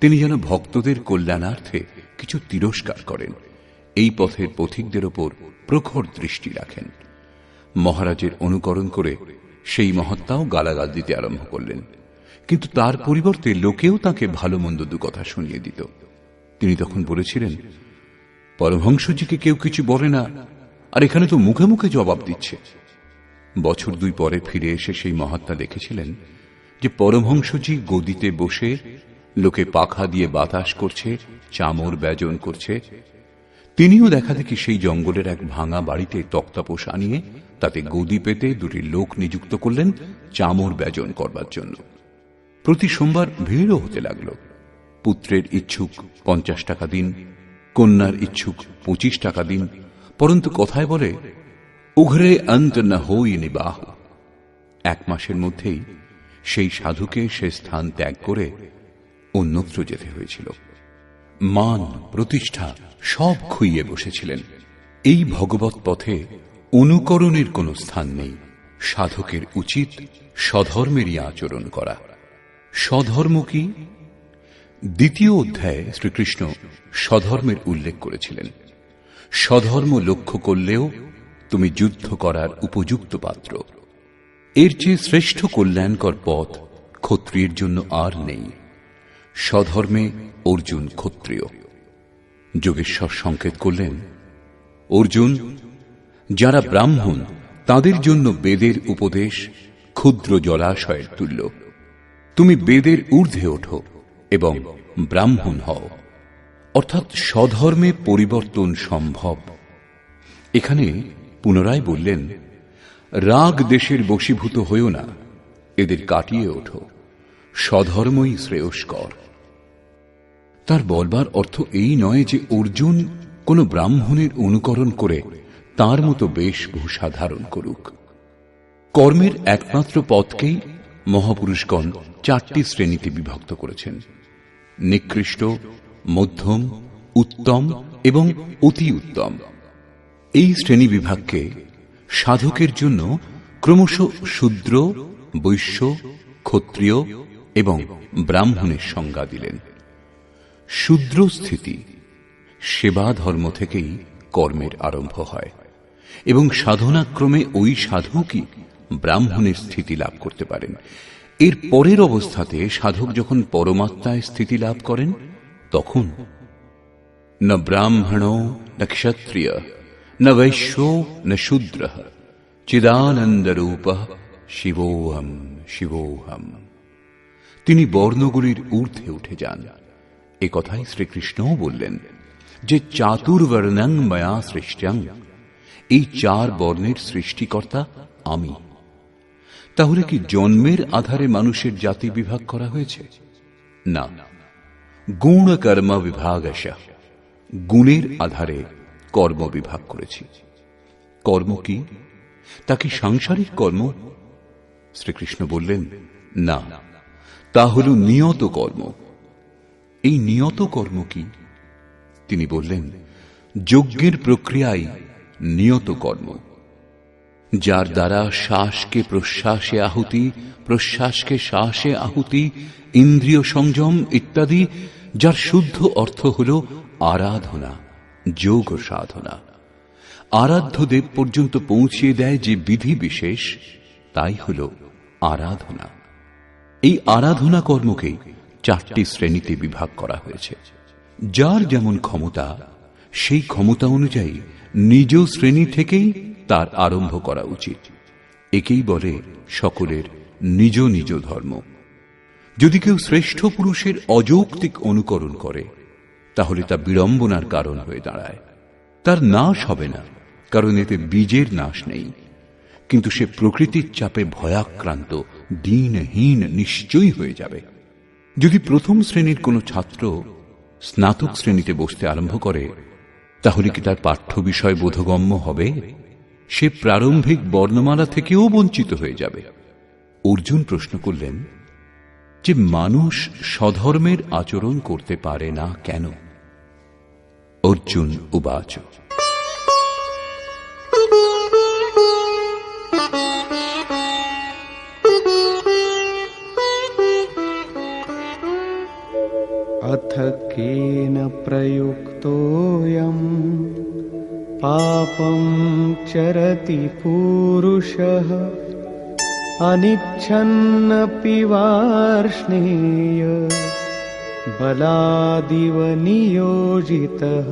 তিনি যেন ভক্তদের কল্যাণার্থে কিছু তিরস্কার করেন, এই পথের পথিকদের ওপর প্রখর দৃষ্টি রাখেন। মহারাজের অনুকরণ করে সেই মহাত্মাও গালাগাল দিতে আরম্ভ করলেন, কিন্তু তার পরিবর্তে লোকেও তাকে ভালো মন্দ দু কথা শুনিয়ে দিত। তিনি তখন বলেছিলেন, পরমহংসজিকে কেউ কিছু বলে না, আর এখানে তো মুখে মুখে জবাব দিচ্ছে। বছর 2 পরে ফিরে এসে সেই মহাত্মা দেখেছিলেন যে পরমহংসজি গদিতে বসে লোকে পাখা দিয়ে বাতাস করছে, চামর ব্যজন করছে। তিনিও দেখা দেখি সেই জঙ্গলের এক ভাঙা বাড়িতে তক্তাপোষ আনিয়ে তাতে গদি পেতে 2টি লোক নিযুক্ত করলেন চামর ব্যজন করবার জন্য। প্রতি সোমবার ভিড়ও হতে লাগল। পুত্রের ইচ্ছুক 50 টাকা দিন, কন্যার ইচ্ছুক 25 টাকা দিন, পরন্তু কথায় বলে উঘরে অন্ত না হই নিবাহ। 1 মাসের মধ্যেই সেই সাধুকে সে স্থান ত্যাগ করে অন্যত্র যেতে হয়েছিল। মান প্রতিষ্ঠা সব খুইয়ে বসেছিলেন। এই ভগবৎ পথে অনুকরণের কোনো স্থান নেই। সাধকের উচিত স্বধর্মেরই আচরণ করা। স্বধর্ম কি? 2য় অধ্যায়ে শ্রীকৃষ্ণ স্বধর্মের উল্লেখ করেছিলেন। স্বধর্ম লক্ষ্য করলেও তুমি যুদ্ধ করার উপযুক্ত পাত্র। এর চেয়ে শ্রেষ্ঠ কল্যাণকর পথ ক্ষত্রিয়ের জন্য আর নেই। স্বধর্মে অর্জুন ক্ষত্রিয়। যোগেশ্বর সংকেত করলেন, অর্জুন, যারা ব্রাহ্মণ তাদের জন্য বেদের উপদেশ ক্ষুদ্র জলাশয়ের তুল্য। তুমি বেদের ঊর্ধ্বে ওঠো এবং ব্রাহ্মণ হও, অর্থাৎ স্বধর্মে পরিবর্তন সম্ভব। এখানে পুনরায় বললেন, রাগ দেশের বশীভূত হইও না, এদের কাটিয়ে ওঠো, স্বধর্মই শ্রেয়স্কর। তার বলবার অর্থ এই নয় যে অর্জুন কোন ব্রাহ্মণের অনুকরণ করে তার মতো বেশভূষা ধারণ করুক। কর্মের একমাত্র পথকেই মহাপুরুষগণ 4টি শ্রেণীতে বিভক্ত করেছেন: নিকৃষ্ট, মধ্যম, উত্তম এবং অতি উত্তম। এই শ্রেণী বিভাগকে সাধকের জন্য ক্রমশ শূদ্র, বৈশ্য, ক্ষত্রিয় এবং ব্রাহ্মণের সংজ্ঞা দিলেন। শূদ্র স্থিতি সেবা ধর্ম থেকেই কর্মের আরম্ভ হয় এবং সাধনাক্রমে ওই সাধকই ব্রাহ্মণের স্থিতি লাভ করতে পারেন। এর পরের অবস্থাতে সাধক যখন পরমাত্মায় স্থিতি লাভ করেন তখন ন ব্রাহ্মণ ন ক্ষত্রিয় ন বৈশ্য ন শূদ্র চিদানন্দরূপ শিবোহম শিবোহম। তিনি বর্ণগুলির ঊর্ধ্বে উঠে যান। এ কথাই শ্রীকৃষ্ণও বললেন যে চাতুর্বর্ণং ময়া সৃষ্টং, এই 4 বর্ণের সৃষ্টিকর্তা আমি। তাহলে কি জন্মের আধারে মানুষের জাতি বিভাগ করা হয়েছে? না, গুণ কর্ম বিভাগশ, গুণের আধারে কর্ম বিভাগ করেছি। কর্ম কি? তা কি সাংসারিক কর্ম? শ্রীকৃষ্ণ বললেন, না, তা হল নিয়ত কর্ম। এই নিয়ত কর্ম কি? তিনি বললেন, যজ্ঞের প্রক্রিয়াই নিয়ত কর্ম, যার দ্বারা শ্বাসকে প্রশ্বাসে আহুতি, প্রশ্বাসকে শ্বাসে আহুতি, ইন্দ্রিয় সংযম ইত্যাদি, যার শুদ্ধ অর্থ হল আরাধনা, যোগ সাধনা। আরাধ্য দেব পর্যন্ত পৌঁছিয়ে দেয় যে বিধি বিশেষ, তাই হল আরাধনা। এই আরাধনা কর্মকেই 4টি শ্রেণীতে বিভাগ করা হয়েছে। যার যেমন ক্ষমতা, সেই ক্ষমতা অনুযায়ী নিজ শ্রেণী থেকেই তার আরম্ভ করা উচিত। একেই বলে সকলের নিজ নিজ ধর্ম। যদি কেউ শ্রেষ্ঠ পুরুষের অযৌক্তিক অনুকরণ করে তাহলে তা বিড়ম্বনার কারণ হয়ে দাঁড়ায়। তার নাশ হবে না, কারণ এতে বীজের নাশ নেই, কিন্তু সে প্রকৃতির চাপে ভয়াক্রান্ত, দিনহীন নিশ্চয়ই হয়ে যাবে। যদি প্রথম শ্রেণীর কোনো ছাত্র স্নাতক শ্রেণীতে বসতে আরম্ভ করে তাহলে কি তার পাঠ্য বিষয় বোধগম্য হবে? সে প্রারম্ভিক বর্ণমালা থেকেও বঞ্চিত হয়ে যাবে। অর্জুন প্রশ্ন করলেন যে মানুষ স্বধর্মের আচরণ করতে পারে না কেন? अर्जुन उवाच अथ केन प्रयुक्तोऽयं पापं चरति पुरुषः अनिच्छन्नपि वार्ष्णेय बलादिव नियोजितः।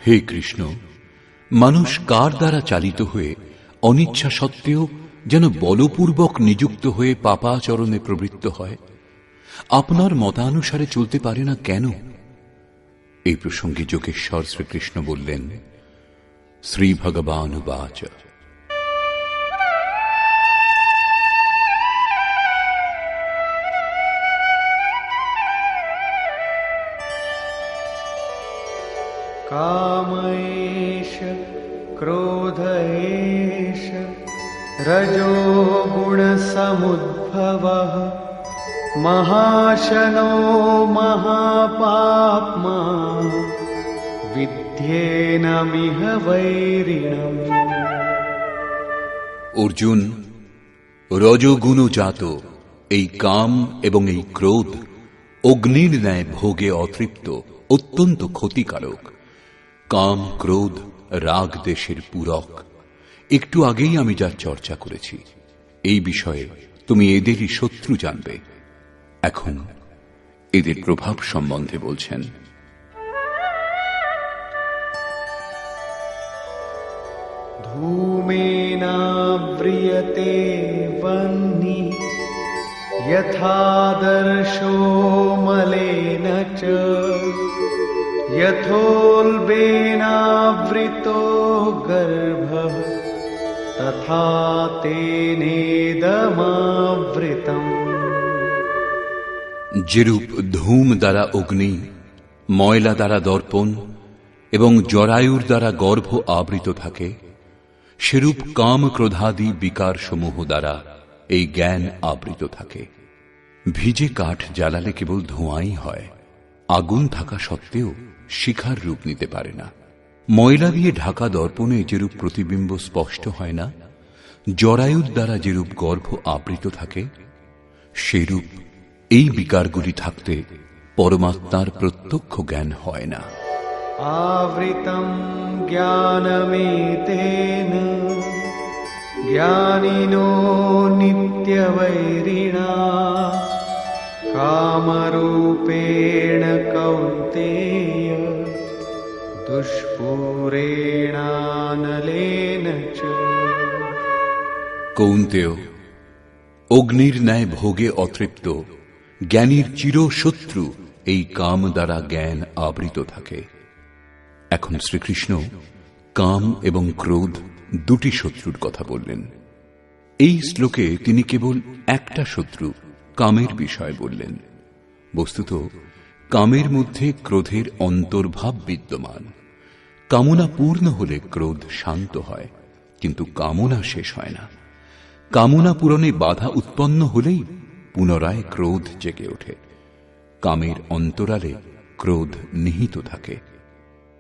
हे कृष्ण, মানুষ কার দ্বারা চালিত হয়ে অনিচ্ছা সত্ত্বেও যেন বলপূর্বক নিযুক্ত হয়ে পাপাচরণে প্রবৃত্ত হয়, আপনার মতানুসারে চলতে পারে না কেন? এই প্রসঙ্গে যোগেশ্বর শ্রীকৃষ্ণ বললেন, শ্রী ভগবানুবাচ काम एष क्रोध एष रजोगुणसमुद्भवः महाशनो महापाप्मा विद्येनमिह वैरिणम्। অর্জুন, রজোগুণজাত এই কাম এবং এই ক্রোধ অগ্নির ন্যায় ভোগে অতৃপ্ত, অত্যন্ত ক্ষতিকারক। কাম ক্রোধ রাগ দেশের পূরক। একটু আগেই আমি যা চর্চা করেছি, এই বিষয়ে তুমি এদেরই শত্রু জানবে। এখন এদের প্রভাব সম্বন্ধে বলছেন। धूमेनाव्रियते वह्निः यथादर्शो मलेन च यथोल्बेनावृतो गर्भः तथा तेनेदमावृतम्। যেরূপ ধূম দ্বারা অগ্নি, ময়লা দ্বারা দর্পণ এবং জরায়ুর দ্বারা গর্ভ আবৃত থাকে, সেরূপ কাম ক্রোধাদি বিকার সমূহ দ্বারা এই জ্ঞান আবৃত থাকে। ভিজে কাঠ জ্বালালে কেবল ধোঁয়াই হয়, আগুন থাকা সত্ত্বেও শিখার রূপ নিতে পারে না। ময়লা দিয়ে ঢাকা দর্পণে যেরূপ প্রতিবিম্ব স্পষ্ট হয় না, জরায়ুর দ্বারা যেরূপ গর্ভ আবৃত থাকে, সেরূপ এই বিকারগুলি থাকতে পরমাত্মার প্রত্যক্ষ জ্ঞান হয় না। आवृतं ज्ञानमेतेन ज्ञानिनो नित्यवैरिणा कामरूपेण कौन्तेय दुष्पूरेणानलेन च। কৌন্তেয়, অগ্নির ন্যায় ভোগে অতৃপ্ত জ্ঞানীর চিরশত্রু এই কাম দ্বারা জ্ঞান আবৃত থাকে। এখন শ্রীকৃষ্ণ কাম এবং ক্রোধ দুটি শত্রুর কথা বললেন। এই শ্লোকে তিনি কেবল একটা শত্রু কামের বিষয় বললেন। বস্তুত কামের মধ্যে ক্রোধের অন্তর্ভাব বিদ্যমান। কামনা পূর্ণ হলে ক্রোধ শান্ত হয়, কিন্তু কামনা শেষ হয় না। কামনা পূরণে বাধা উৎপন্ন হলেই পুনরায় ক্রোধ জেগে ওঠে। কামের অন্তরালে ক্রোধ নিহিত থাকে।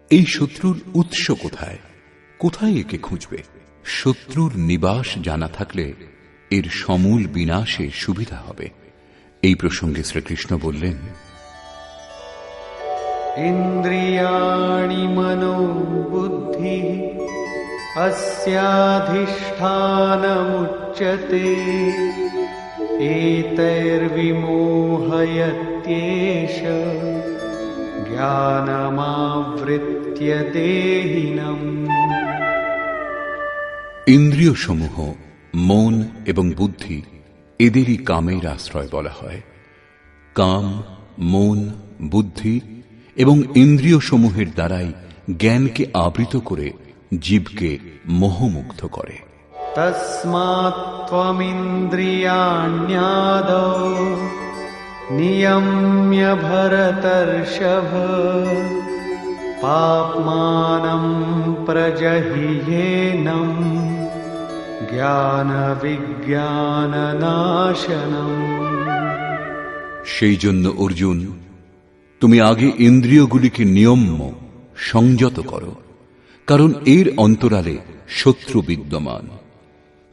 এই শত্রুর উৎস কোথায়, কোথায় একে খুঁজবে? শত্রুর নিবাস জানা থাকলে এর সমূল বিনাশে সুবিধা হবে। এই প্রসঙ্গে শ্রীকৃষ্ণ বললেন, ইন্দ্রিয়াণি মনো বুদ্ধি अस्याधिष्ठानमुच्यते एतैर्विमोहयत्येष ज्ञानमावृत्य देहिनम्। ইন্দ্রিয় সমূহ মন এবং বুদ্ধি, এদেরই কামের আশ্রয় বলা হয়। কাম, মন, বুদ্ধি এবং ইন্দ্রিয় সমূহের দ্বারাই জ্ঞানকে আবৃত করে জীবকে মোহমুগ্ধ করে। তস্মাৎ ত্বমিন্দ্রিয়াণ্যাদৌ নিয়ম্য ভরতর্ষভ পাপ্মানং প্রজহিয়েনং জ্ঞান বিজ্ঞাননাশনম। সেই জন্য অর্জুন, তুমি আগে ইন্দ্রিয়গুলিকে নিয়ম্য সংযত করো, কারণ এর অন্তরালে শত্রু বিদ্যমান।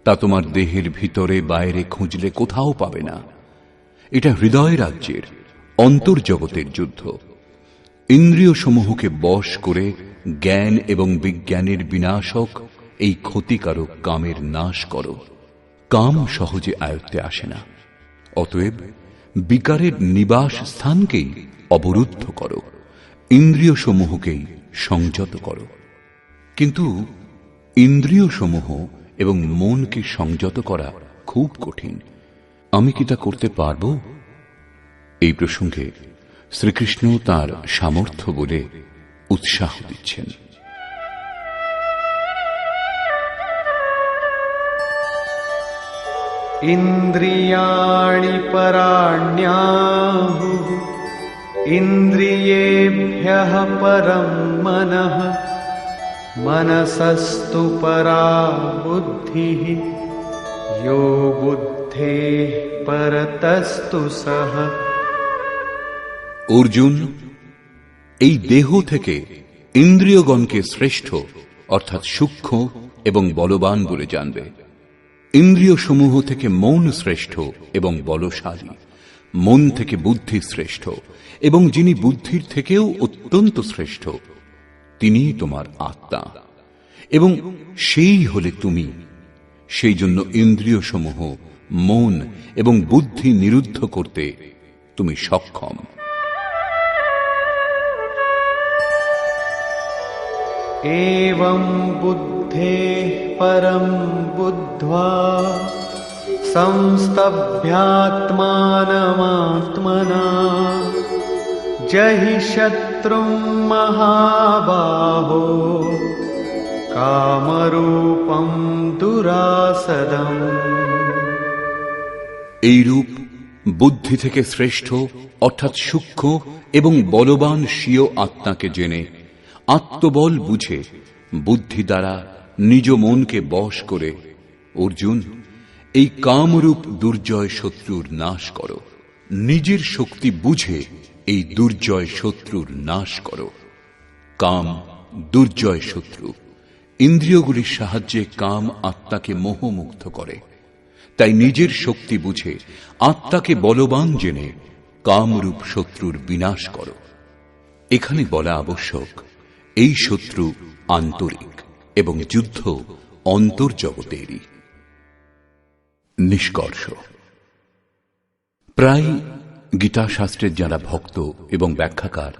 তা তোমার দেহের ভিতরে বাইরে খুঁজলে কোথাও পাবে না। এটা হৃদয় রাজ্যের অন্তর্জগতের যুদ্ধ। ইন্দ্রিয় সমূহকে বশ করে জ্ঞান এবং বিজ্ঞানের বিনাশক এই ক্ষতিকারক কামের নাশ করো। কাম সহজে আয়ত্তে আসে না, অতএব বিকারের নিবাস স্থানকেই অবরুদ্ধ করো, ইন্দ্রিয় সমূহকেই সংযত করো। কিন্তু ইন্দ্রিয় সমূহ এবং মনকে সংযত করা খুব কঠিন। আমি কি তা করতে পারব? এই প্রসঙ্গে শ্রীকৃষ্ণ তাঁর সামর্থ্য বলে উৎসাহ দিচ্ছেন। ইন্দ্রিয়াণি পরাণ্যাহুঃ ইন্দ্রিয়েভ্যঃ পরম মনঃ মনসস্তু পরা বুদ্ধিঃ ইয়ো বুদ্ধেঃ পরতস্তু সঃ। অর্জুন, এই দেহ থেকে ইন্দ্রিয়গণকে শ্রেষ্ঠ অর্থাৎ সূক্ষ্ম এবং বলবান বলে জানবে। ইন্দ্রিয় সমূহ থেকে মন শ্রেষ্ঠ এবং বলশালী, মন থেকে বুদ্ধি শ্রেষ্ঠ, এবং যিনি বুদ্ধির থেকেও অত্যন্ত শ্রেষ্ঠ তিনিই তোমার আত্মা, এবং সেই হলে তুমি। সেই জন্য ইন্দ্রিয় সমূহ, মন এবং বুদ্ধি নিরুদ্ধ করতে তুমি সক্ষম। एवं बुद्धेः परं बुद्ध्वा संस्तभ्यात्मानमात्मना जहि शत्रुं महाबाहो कामरूपं दुरासदम्। এইরূপ বুদ্ধি থেকে শ্রেষ্ঠ অর্থাৎ সূক্ষ্ম এবং বলবান স্বীয় আত্মাকে জেনে আত্মবল বুঝে বুদ্ধি দ্বারা নিজ মনকে বশ করে অর্জুন এই কামরূপ দুর্জয় শত্রুর নাশ করো। নিজের শক্তি বুঝে এই দুর্জয় শত্রুর নাশ করো। কাম দুর্জয় শত্রু। ইন্দ্রিয়গুলির সাহায্যে কাম আত্মাকে মোহমুগ্ধ করে। তাই নিজের শক্তি বুঝে আত্মাকে বলবান জেনে কামরূপ শত্রুর বিনাশ করো। এখানে বলা আবশ্যক, এই শত্রু আন্তরিক এবং যুদ্ধ অন্তর্জগতেরই। নিষ্কর্ষ, প্রায় গীতা শাস্ত্রের যারা ভক্ত এবং ব্যাখ্যাকার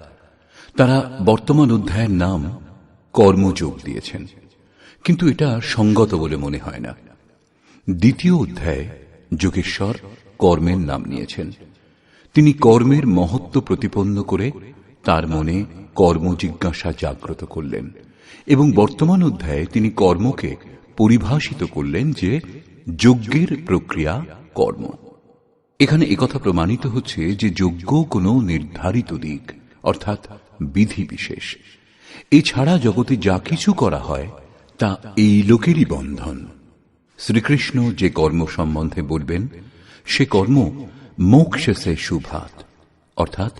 তারা বর্তমান অধ্যায়ের নাম কর্মযোগ দিয়েছেন, কিন্তু এটা সঙ্গত বলে মনে হয় না। দ্বিতীয় অধ্যায়ে যোগেশ্বর কর্মের নাম নিয়েছেন। তিনি কর্মের মহত্ব প্রতিপন্ন করে তার মনে কর্মজিজ্ঞাসা জাগ্রত করলেন, এবং বর্তমান অধ্যায়ে তিনি কর্মকে পরিভাষিত করলেন যে যজ্ঞের প্রক্রিয়া কর্ম। এখানে একথা প্রমাণিত হচ্ছে যে যজ্ঞ কোনো নির্ধারিত দিক অর্থাৎ বিধি বিশেষ। এছাড়া জগতে যা কিছু করা হয় তা এই লোকেরই বন্ধন। শ্রীকৃষ্ণ যে কর্ম সম্বন্ধে বলবেন সে কর্ম মোক্ষসে শুভাত অর্থাৎ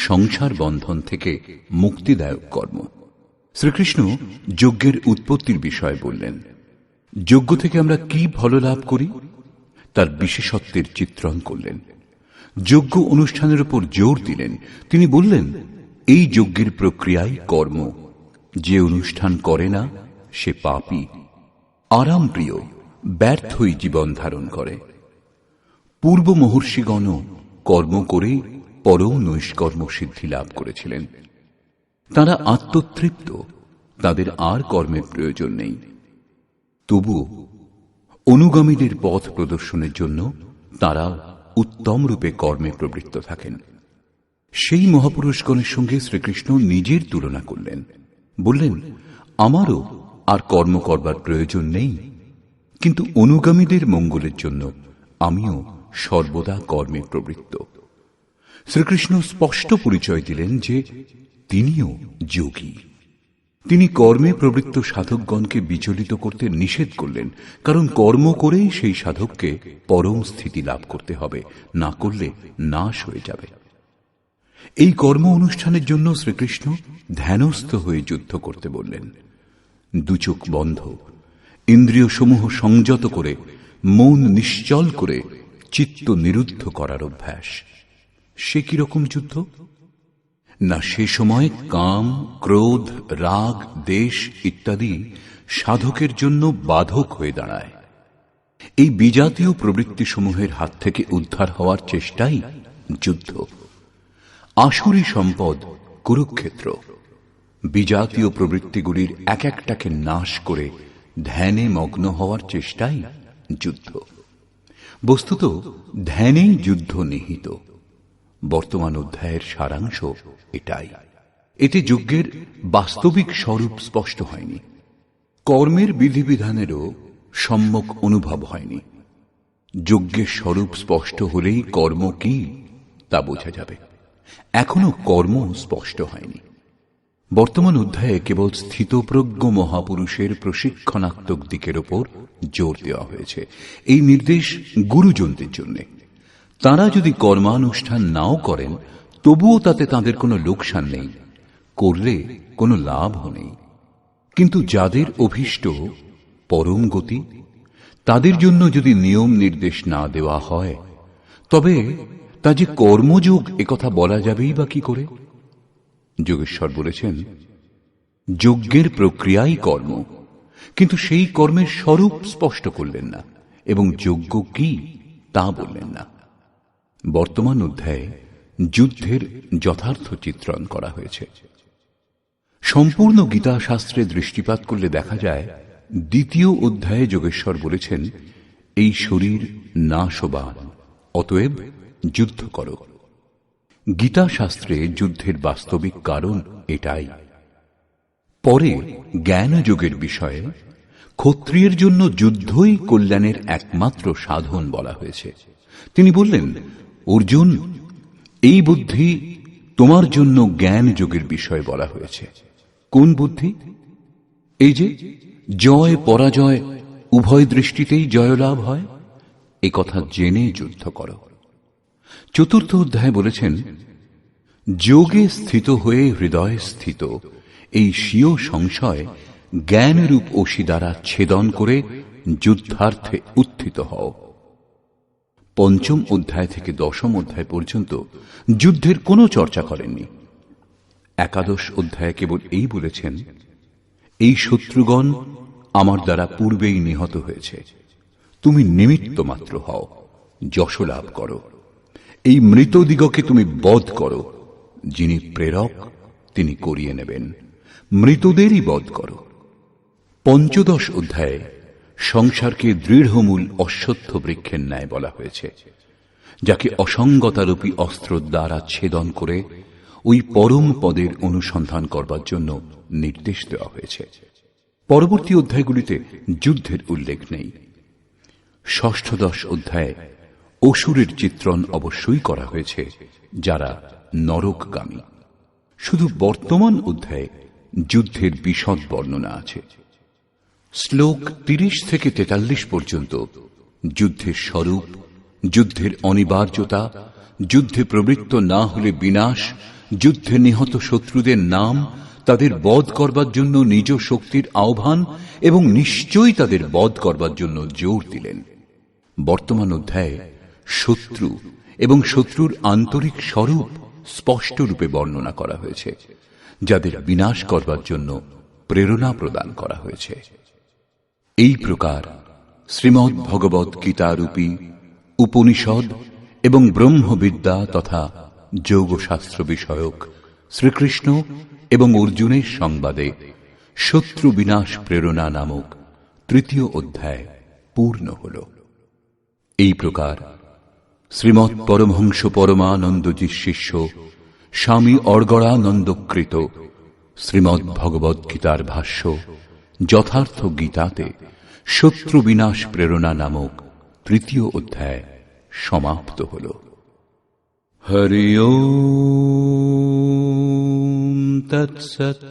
সংসার বন্ধন থেকে মুক্তিদায়ক কর্ম। শ্রীকৃষ্ণ যজ্ঞের উৎপত্তির বিষয়ে বললেন। যজ্ঞ থেকে আমরা কি ফল লাভ করি তার বিশেষত্বের চিত্রণ করলেন। যজ্ঞ অনুষ্ঠানের উপর জোর দিলেন। তিনি বললেন, এই যজ্ঞের প্রক্রিয়াই কর্ম। যে অনুষ্ঠান করে না সে পাপী, আরাম প্রিয়, ব্যর্থই জীবন ধারণ করে। পূর্ব মহর্ষিগণও কর্ম করে পরম নৈষ্কর্ম সিদ্ধি লাভ করেছিলেন। তারা আত্মতৃপ্ত, তাদের আর কর্মের প্রয়োজন নেই। তবুও অনুগামীদের পথ প্রদর্শনের জন্য তারা উত্তম রূপে কর্মে প্রবৃত্ত থাকেন। সেই মহাপুরুষগণের সঙ্গে শ্রীকৃষ্ণ নিজের তুলনা করলেন। বললেন, আমারও আর কর্ম করবার প্রয়োজন নেই, কিন্তু অনুগামীদের মঙ্গলের জন্য আমিও সর্বদা কর্মে প্রবৃত্ত। শ্রীকৃষ্ণ স্পষ্ট পরিচয় দিলেন যে তিনিও যোগী। তিনি কর্মে প্রবৃত্ত সাধকগণকে বিচলিত করতে নিষেধ করলেন, কারণ কর্ম করেই সেই সাধককে পরম স্থিতি লাভ করতে হবে, না করলে নাশ হয়ে যাবে। এই কর্ম অনুষ্ঠানের জন্য শ্রীকৃষ্ণ ধ্যানস্থ হয়ে যুদ্ধ করতে বললেন। দুচোখ বন্ধ, ইন্দ্রিয় সমূহ সংযত করে, মন নিশ্চল করে চিত্ত নিরুদ্ধ করার অভ্যাস। সে কিরকম যুদ্ধ? না সে সময় কাম, ক্রোধ, রাগ, দেশ ইত্যাদি সাধকের জন্য বাধক হয়ে দাঁড়ায়। এই বিজাতীয় প্রবৃত্তিসমূহের হাত থেকে উদ্ধার হওয়ার চেষ্টাই যুদ্ধ। আসুরী সম্পদ কুরুক্ষেত্র। বিজাতীয় প্রবৃত্তিগুলির এক একটাকে নাশ করে ধ্যানে মগ্ন হওয়ার চেষ্টাই যুদ্ধ। বস্তুত ধ্যানেই যুদ্ধ নিহিত। বর্তমান অধ্যায়ের সারাংশ এটাই। এতে যজ্ঞের বাস্তবিক স্বরূপ স্পষ্ট হয়নি, কর্মের বিধিবিধানেরও সম্যক অনুভব হয়নি। যজ্ঞের স্বরূপ স্পষ্ট হলেই কর্ম কি তা বোঝা যাবে। এখনো কর্ম স্পষ্ট হয়নি। বর্তমান অধ্যায়ে কেবল স্থিতপ্রজ্ঞ মহাপুরুষের প্রশিক্ষণাত্মক দিকের ওপর জোর দেওয়া হয়েছে। এই নির্দেশ গুরুজনদের জন্য। তাঁরা যদি কর্মানুষ্ঠান নাও করেন তবুও তাতে তাঁদের কোনো লোকসান নেই, করলে কোনো লাভও নেই। কিন্তু যাদের অভীষ্ট পরম গতি, তাদের জন্য যদি নিয়ম নির্দেশ না দেওয়া হয় তবে তা যে কর্মযোগ একথা বলা যাবেই বা কি করে? যোগেশ্বর বলেছেন, যজ্ঞের প্রক্রিয়াই কর্ম, কিন্তু সেই কর্মের স্বরূপ স্পষ্ট করলেন না এবং যজ্ঞ কি তা বললেন না। বর্তমান অধ্যায়ে যুদ্ধের যথার্থ চিত্রণ করা হয়েছে। সম্পূর্ণ গীতা শাস্ত্রে দৃষ্টিপাত করলে দেখা যায়, দ্বিতীয় অধ্যায়ে যোগেশ্বর বলেছেন, এই শরীর নাশবান, অতএব যুদ্ধ করো। গীতা শাস্ত্রে যুদ্ধের বাস্তবিক কারণ এটাই। পরে জ্ঞান যোগের বিষয়ে ক্ষত্রিয়ের জন্য যুদ্ধই কল্যাণের একমাত্র সাধন বলা হয়েছে। তিনি বললেন, অর্জুন, এই বুদ্ধি তোমার জন্য জ্ঞান যোগের বিষয় বলা হয়েছে। কোন বুদ্ধি? এই যে জয় পরাজয় উভয় দৃষ্টিতেই জয়লাভ হয়, এ কথা জেনে যুদ্ধ করো। চতুর্থ অধ্যায়ে বলেছেন, যোগে স্থিত হয়ে হৃদয়ে স্থিত এই স্বীয় সংশয় জ্ঞানরূপ অসি দ্বারা ছেদন করে যুদ্ধার্থে উত্থিত হও। পঞ্চম অধ্যায় থেকে দশম অধ্যায় পর্যন্ত যুদ্ধের কোনো চর্চা করেননি। একাদশ অধ্যায়ে কেবল এই বলেছেন, এই শত্রুগণ আমার দ্বারা পূর্বেই নিহত হয়েছে, তুমি নিমিত্ত মাত্র হও, যশ লাভ করো। এই মৃতদিগকে তুমি বধ করো, যিনি প্রেরক তিনি করিয়ে নেবেন, মৃতদেরই বধ করো। পঞ্চদশ অধ্যায়ে সংসারকে দৃঢ়মূল অশ্বত্থ বৃক্ষের ন্যায় বলা হয়েছে, যাকে অসঙ্গতারূপী অস্ত্র দ্বারা ছেদন করে ওই পরম পদের অনুসন্ধান করবার জন্য নির্দেশ দেওয়া হয়েছে। পরবর্তী অধ্যায়গুলিতে যুদ্ধের উল্লেখ নেই। ষষ্ঠদশ অধ্যায়ে অসুরের চিত্রণ অবশ্যই করা হয়েছে, যারা নরকগামী। শুধু বর্তমান অধ্যায়ে যুদ্ধের বিশদ বর্ণনা আছে। শ্লোক 30 থেকে 43 পর্যন্ত যুদ্ধের স্বরূপ, যুদ্ধের অনিবার্যতা, যুদ্ধে প্রবৃত্ত না হলে বিনাশ, যুদ্ধে নিহত শত্রুদের নাম, তাদের বধ করবার জন্য নিজ শক্তির আহ্বান এবং নিশ্চয়ই তাদের বধ করবার জন্য জোর দিলেন। বর্তমান অধ্যায়ে শত্রু এবং শত্রুর আন্তরিক স্বরূপ স্পষ্ট রূপে বর্ণনা করা হয়েছে, যাদের বিনাশ করবার জন্য প্রেরণা প্রদান করা হয়েছে। এই প্রকার শ্রীমদ্ ভগবৎ গীতারূপী উপনিষদ এবং ব্রহ্মবিদ্যা তথা যোগশাস্ত্র বিষয়ক শ্রীকৃষ্ণ এবং অর্জুনের সংবাদে শত্রু বিনাশ প্রেরণা নামক তৃতীয় অধ্যায় পূর্ণ হল। এই প্রকার শ্রীমৎ পরমহংস পরমানন্দজির শিষ্য স্বামী অর্গড়ানন্দকৃত শ্রীমদ্ ভগবৎ গীতার ভাষ্য যথার্থ গীতাতে শত্রু বিনাশ প্রেরণা নামক তৃতীয় অধ্যায় সমাপ্ত হল। হরি ওম তৎসৎ।